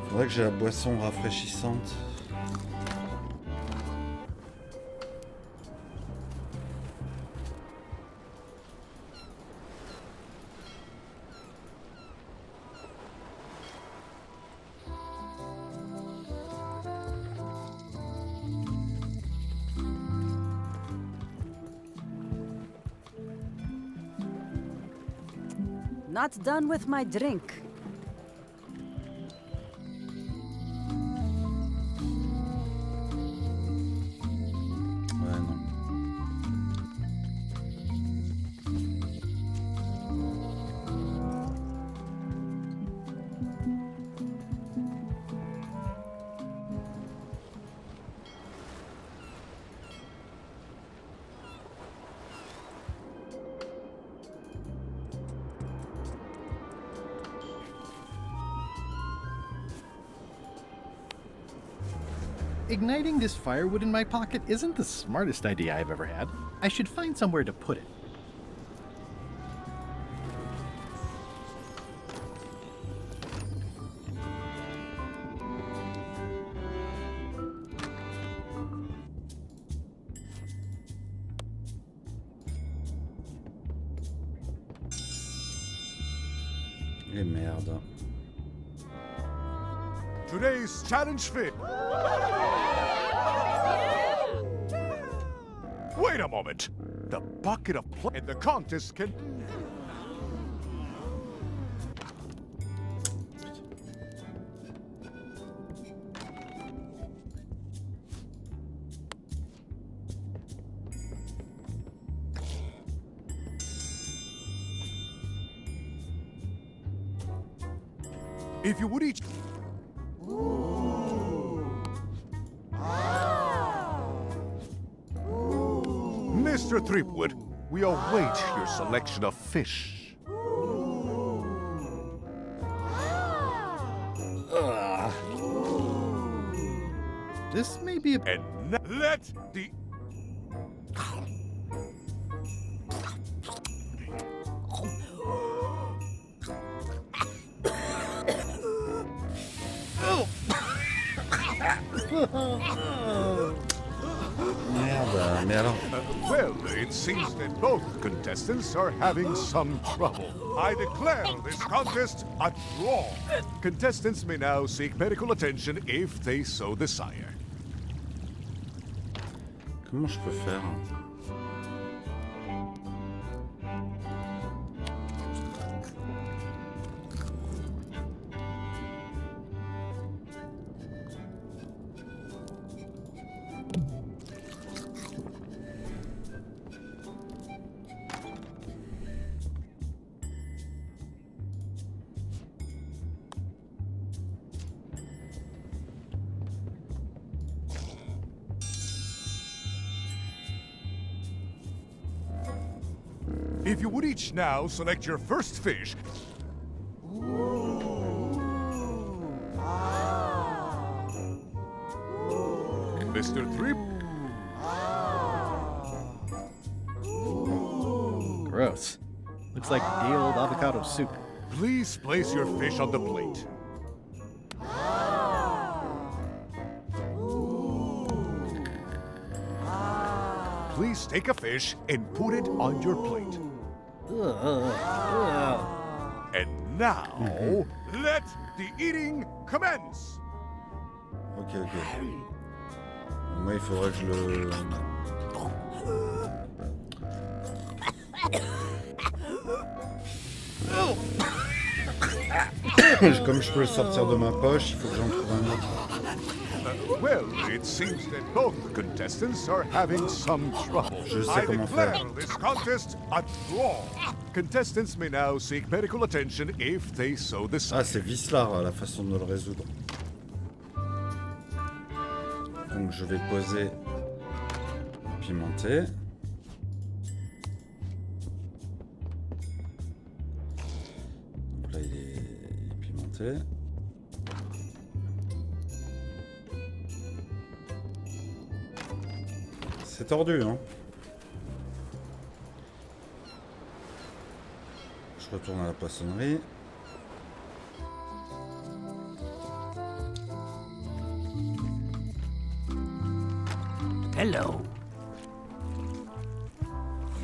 Faudrait que j'ai la boisson rafraîchissante. Not done with my drink. Ouais, non. Igniting this firewood in my pocket isn't the smartest idea I've ever had. I should find somewhere to put it. Et merde. Today's challenge fit. Wait a moment. The bucket of and the contest can. If you would each. Mr. Threepwood, we await your selection of fish. This may be a... And let the... Merde, mais alors... Well, it seems that both contestants are having some trouble. I declare this contest a draw. Contestants may now seek medical attention if they so desire. Comment je peux faire? If you would each now select your first fish. Mr. Three. Gross. Looks like day-old avocado soup. Please place your fish on the plate. Please take a fish and put it on your plate. And now, let the eating commence. Ok. Moi, il faudrait que je le... Comme je peux le sortir de ma poche, il faut que j'en trouve un autre. Well, it seems that both contestants are having some trouble. Je sais comment faire. I declare this contest a draw. Contestants may now seek medical attention if they so decide. Ah, c'est Vislar, la façon de le résoudre. Donc je vais poser pimenté. Donc là il est pimenté. C'est tordu, hein. Je retourne à la poissonnerie. Hello.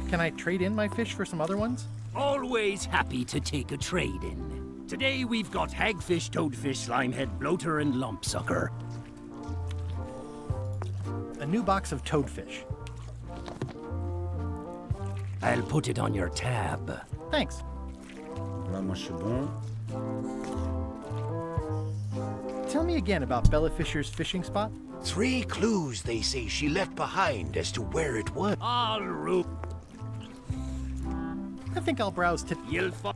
Can I trade in my fish for some other ones? Always happy to take a trade in. Today we've got hagfish, toadfish, slimehead, bloater, and lumpsucker. A new box of toadfish. I'll put it on your tab. Thanks. Là, moi, je suis bon. Tell me again about Bella Fisher's fishing spot. 3 clues they say she left behind as to where it was. All right. I think I'll browse to... You'll find...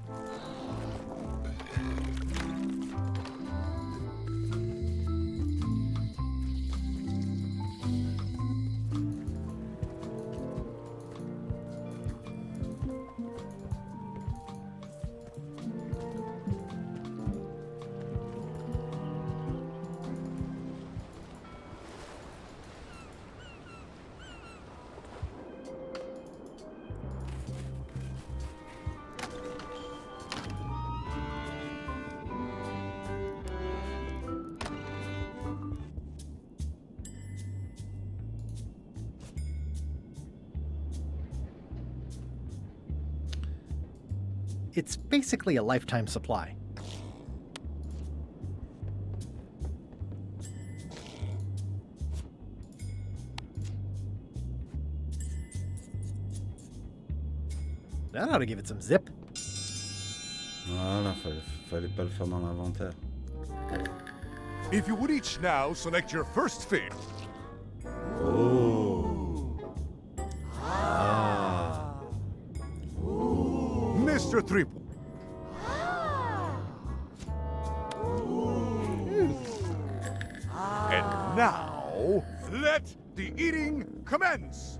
It's basically a lifetime supply. That ought to give it some zip. Voilà, fallait pas le faire dans l'inventaire. If you would each now select your first fish. Oh. Ah. Mr. Three. And now, let the eating commence.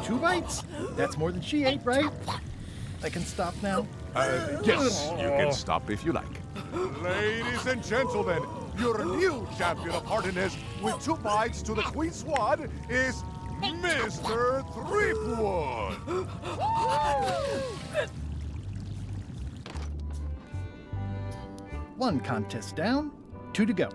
Two bites? That's more than she ate, right? I can stop now? Yes, you can stop if you like. Ladies and gentlemen, your new champion of hardiness with 2 bites to the Queen Swan is Mr. Threepwood. One contest down, 2 to go.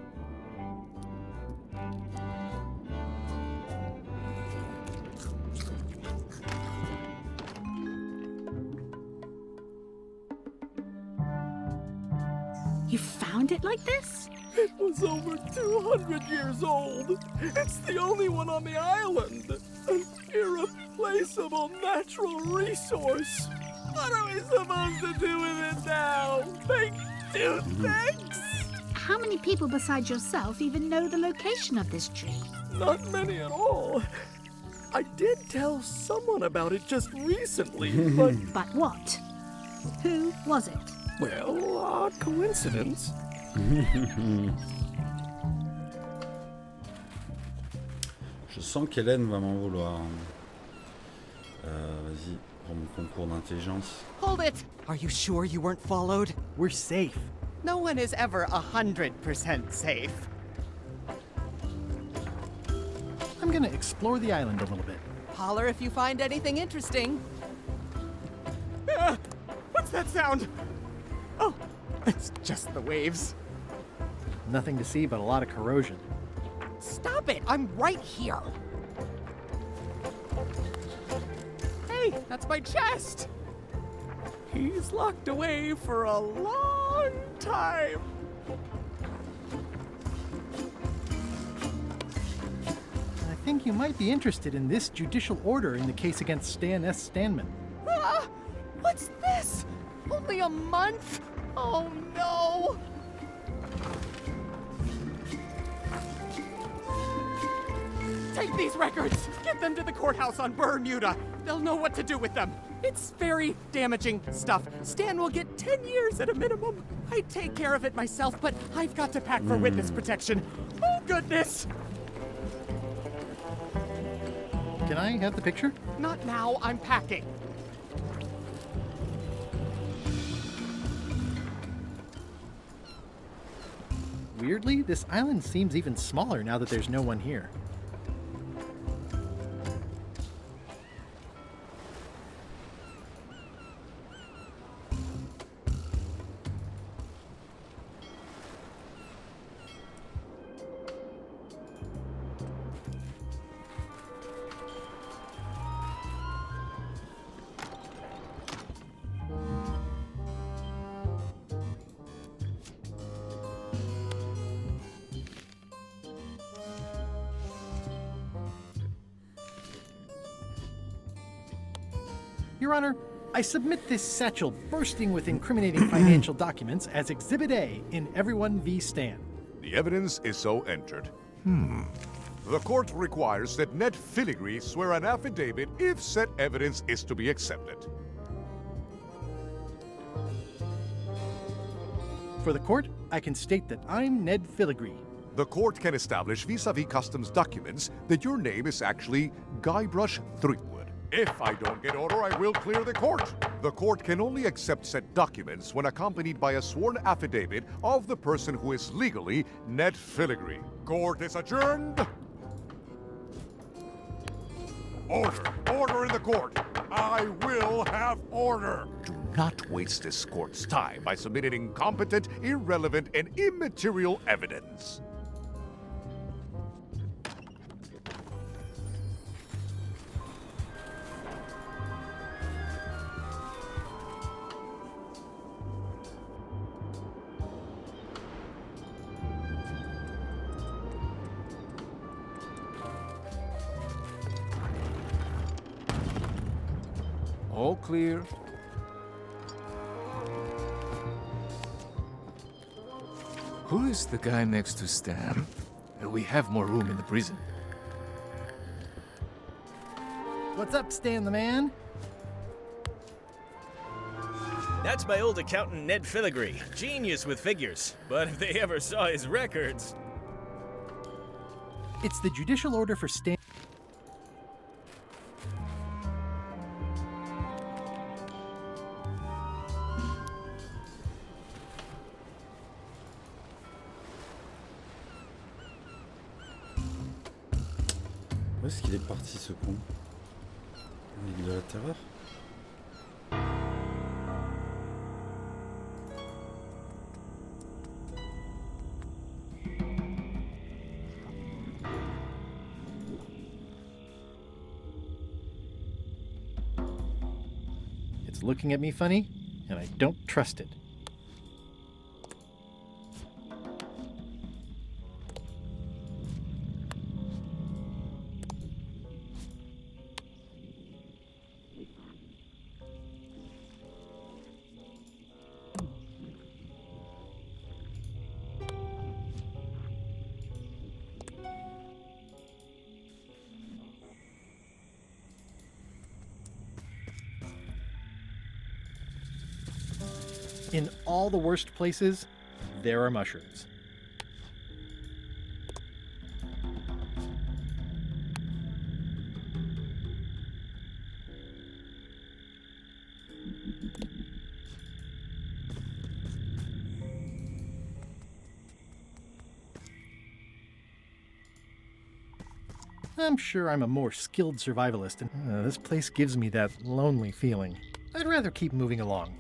You found it like this? It was over 200 years old. It's the only one on the island. An irreplaceable natural resource. What are we supposed to do with it now? Make toothpicks? How many people besides yourself even know the location of this tree? Not many at all. I did tell someone about it just recently, but... But what? Who was it? Well, odd coincidence. Je sens qu'Hélène va m'en vouloir. Vas-y, pour mon concours d'intelligence. Hold it! Are you sure you weren't followed? We're safe. No one is ever 100% safe. I'm gonna explore the island a little bit. Holler if you find anything interesting. What's that sound? Oh, It's just the waves. Nothing to see but a lot of corrosion. Stop it! I'm right here! Hey, that's my chest! He's locked away for a long time. I think you might be interested in this judicial order in the case against Stan S. Stanman. Ah! What's this? Only a month? Oh no! Take these records! Get them to the courthouse on Bermuda! They'll know what to do with them! It's very damaging stuff. Stan will get 10 years at a minimum. I'd take care of it myself, but I've got to pack for witness protection. Oh, goodness! Can I have the picture? Not now, I'm packing. Weirdly, this island seems even smaller now that there's no one here. Your Honor, I submit this satchel bursting with incriminating financial documents as Exhibit A in Everyone v. Stan. The evidence is so entered. The court requires that Ned Filigree swear an affidavit if said evidence is to be accepted. For the court, I can state that I'm Ned Filigree. The court can establish vis-a-vis customs documents that your name is actually Guybrush Threepwood. If I don't get order, I will clear the court. The court can only accept said documents when accompanied by a sworn affidavit of the person who is legally Ned Filigree. Court is adjourned. Order! Order in the court! I will have order! Do not waste this court's time by submitting incompetent, irrelevant, and immaterial evidence. All clear. Who is the guy next to Stan? We have more room in the prison. What's up, Stan the man? That's my old accountant, Ned Filigree. Genius with figures. But if they ever saw his records... It's the judicial order for Stan... Où est-ce qu'il est parti ce con? L'île de la Terreur? It's looking at me funny, and I don't trust it. In all the worst places, there are mushrooms. I'm sure I'm a more skilled survivalist, and this place gives me that lonely feeling. I'd rather keep moving along.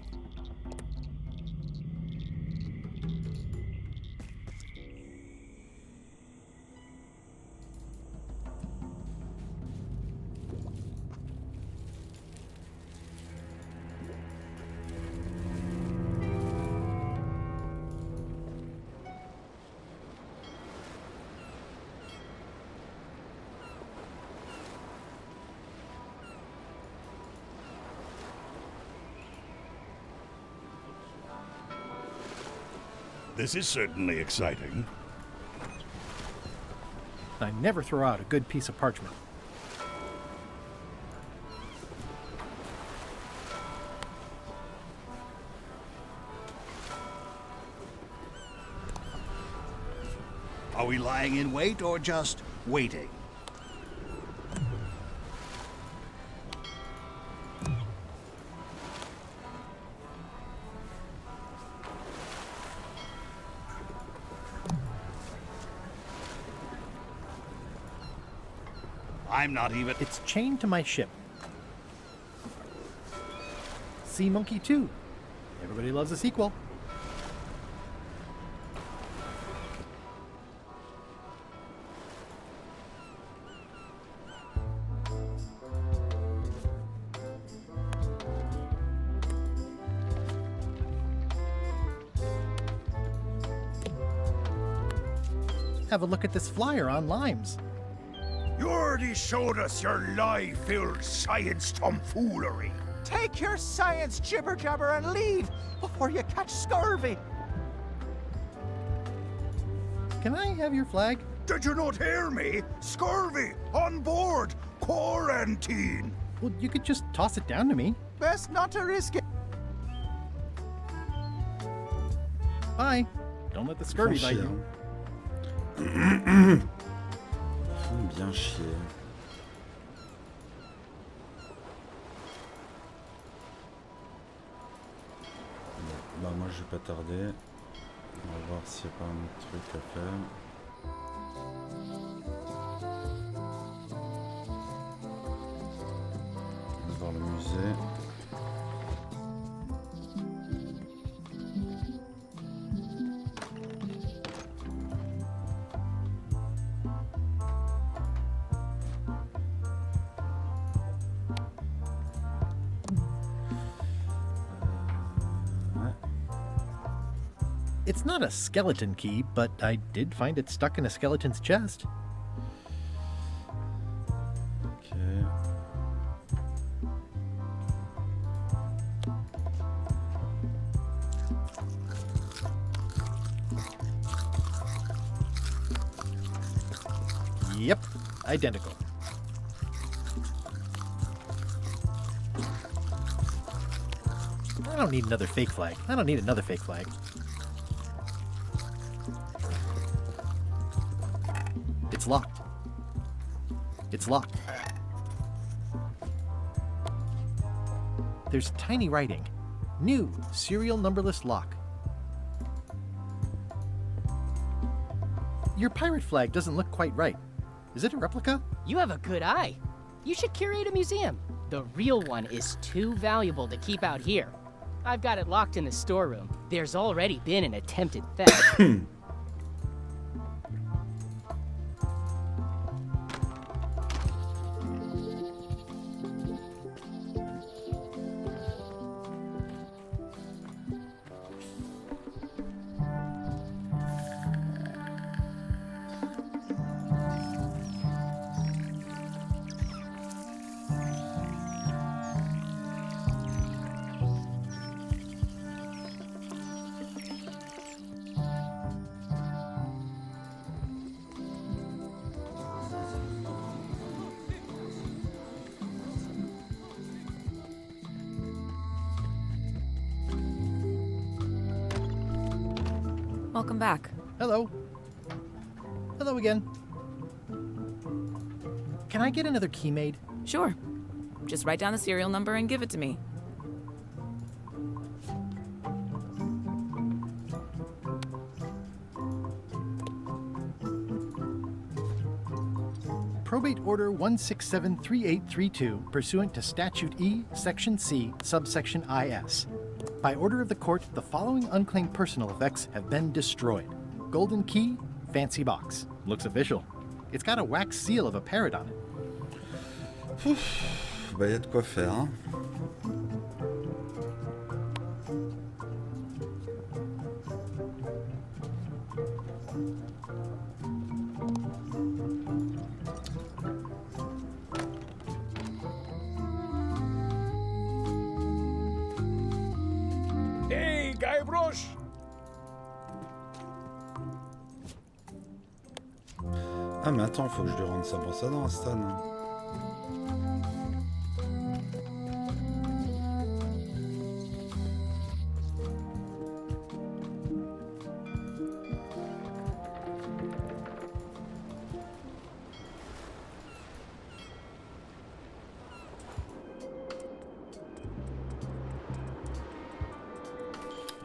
This is certainly exciting. I never throw out a good piece of parchment. Are we lying in wait or just waiting? I'm not even... It's chained to my ship. Sea Monkey 2. Everybody loves a sequel. Have a look at this flyer on Limes. You already showed us your lie-filled science tomfoolery. Take your science jibber-jabber and leave before you catch scurvy. Can I have your flag? Did you not hear me? Scurvy! On board! Quarantine! Well, you could just toss it down to me. Best not to risk it. Bye. Don't let the scurvy bite you. Bien chier. Bon, bah moi je vais pas tarder. On va voir s'il n'y a pas un autre truc à faire. On va voir le musée. It's not a skeleton key, but I did find it stuck in a skeleton's chest. Okay. Yep, identical. I don't need another fake flag. I don't need another fake flag. It's locked. It's locked. There's tiny writing. New serial numberless lock. Your pirate flag doesn't look quite right. Is it a replica? You have a good eye. You should curate a museum. The real one is too valuable to keep out here. I've got it locked in the storeroom. There's already been an attempted theft. Welcome back. Hello. Hello again. Can I get another key made? Sure. Just write down the serial number and give it to me. Probate Order 1673832, pursuant to Statute E, Section C, subsection IS. By order of the court, the following unclaimed personal effects have been destroyed. Golden key, fancy box. Looks official. It's got a wax seal of a parrot on it. Bah, y a de quoi faire, hein. Ah mais attends, faut que je lui rende sa brosse à dents à Stan.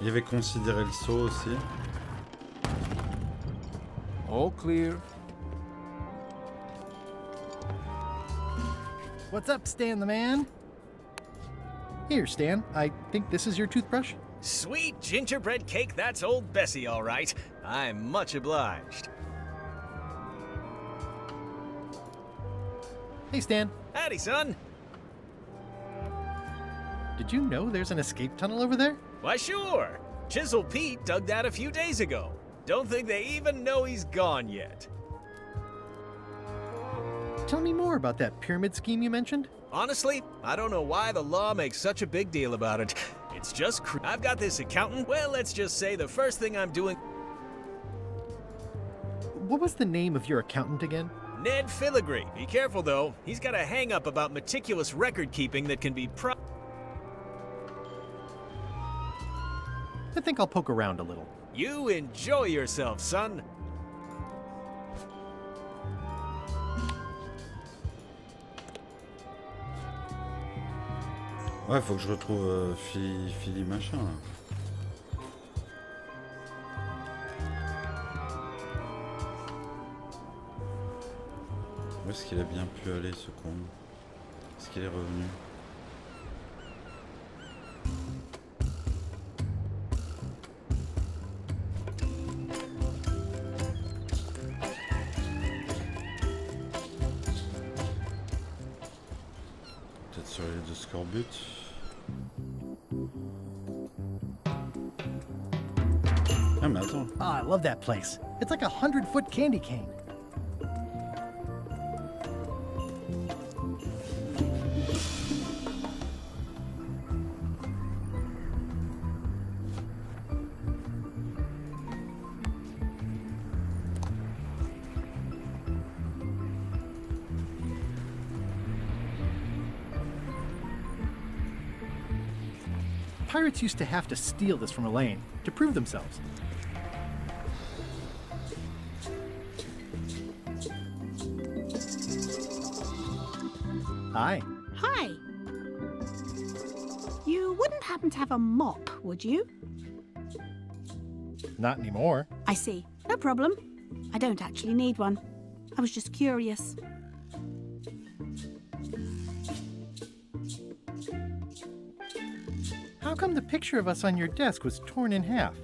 Il avait considéré le saut aussi. All clear. What's up, Stan the man? Here, Stan. I think this is your toothbrush. Sweet gingerbread cake, that's old Bessie, all right. I'm much obliged. Hey, Stan. Howdy, son. Did you know there's an escape tunnel over there? Why, sure. Chisel Pete dug that a few days ago. Don't think they even know he's gone yet. Tell me more about that pyramid scheme you mentioned. Honestly, I don't know why the law makes such a big deal about it. It's just I've got this accountant. Well, let's just say the first thing I'm doing... What was the name of your accountant again? Ned Filigree. Be careful, though. He's got a hang-up about meticulous record-keeping that can be I think I'll poke around a little. You enjoy yourself, son. Ouais, faut que je retrouve Philly machin là. Où est-ce qu'il a bien pu aller ce con? Est-ce qu'il est revenu? Peut-être sur les deux scorbut. Ah mais attends. Oh, I love that place. It's like a 100-foot candy cane. Pirates used to have to steal this from Elaine to prove themselves. Hi. Hi. You wouldn't happen to have a mop, would you? Not anymore. I see. No problem. I don't actually need one. I was just curious. How come the picture of us on your desk was torn in half?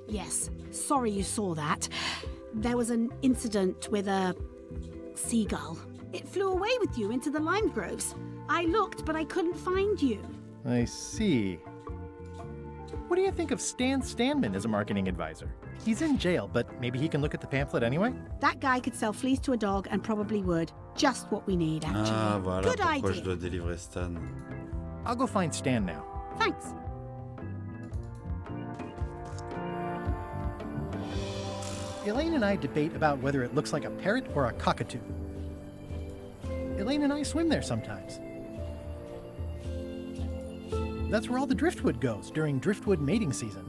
Yes. Sorry you saw that. There was an incident with a seagull. It flew away with you into the lime groves. I looked, but I couldn't find you. I see. What do you think of Stan Stanman as a marketing advisor? He's in jail, but maybe he can look at the pamphlet anyway? That guy could sell fleas to a dog and probably would. Just what we need, actually. Ah voilà Good pourquoi idea. je dois délivrer Stan. I'll go find Stan now. Thanks. Elaine and I debate about whether it looks like a parrot or a cockatoo. Elaine and I swim there sometimes. That's where all the driftwood goes during driftwood mating season.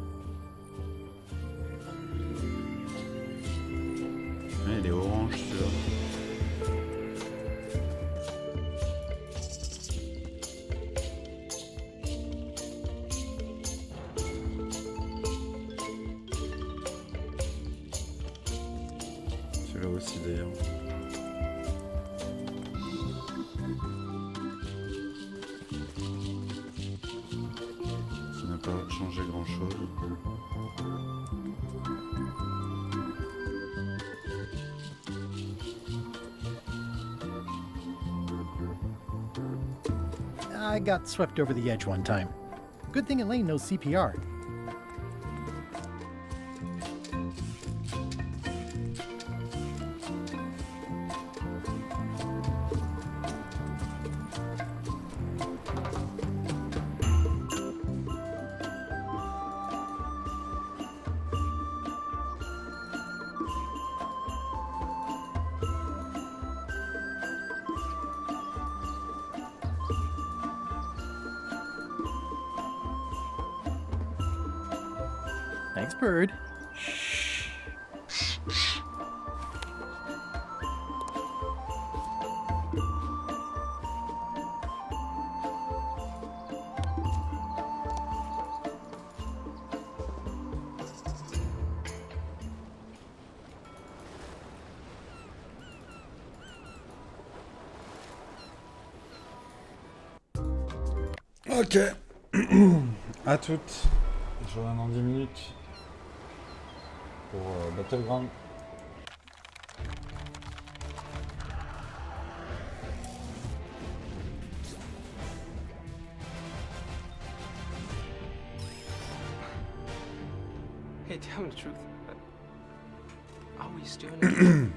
Ah, il est orange celui-là. Celui-là aussi d'ailleurs. Ça n'a pas changé grand-chose. I got swept over the edge one time. Good thing Elaine knows CPR. Thanks, bird. Ok. À toutes. Je reviens dans 10 minutes pour Battleground. Hey, tell me the truth. Are we still in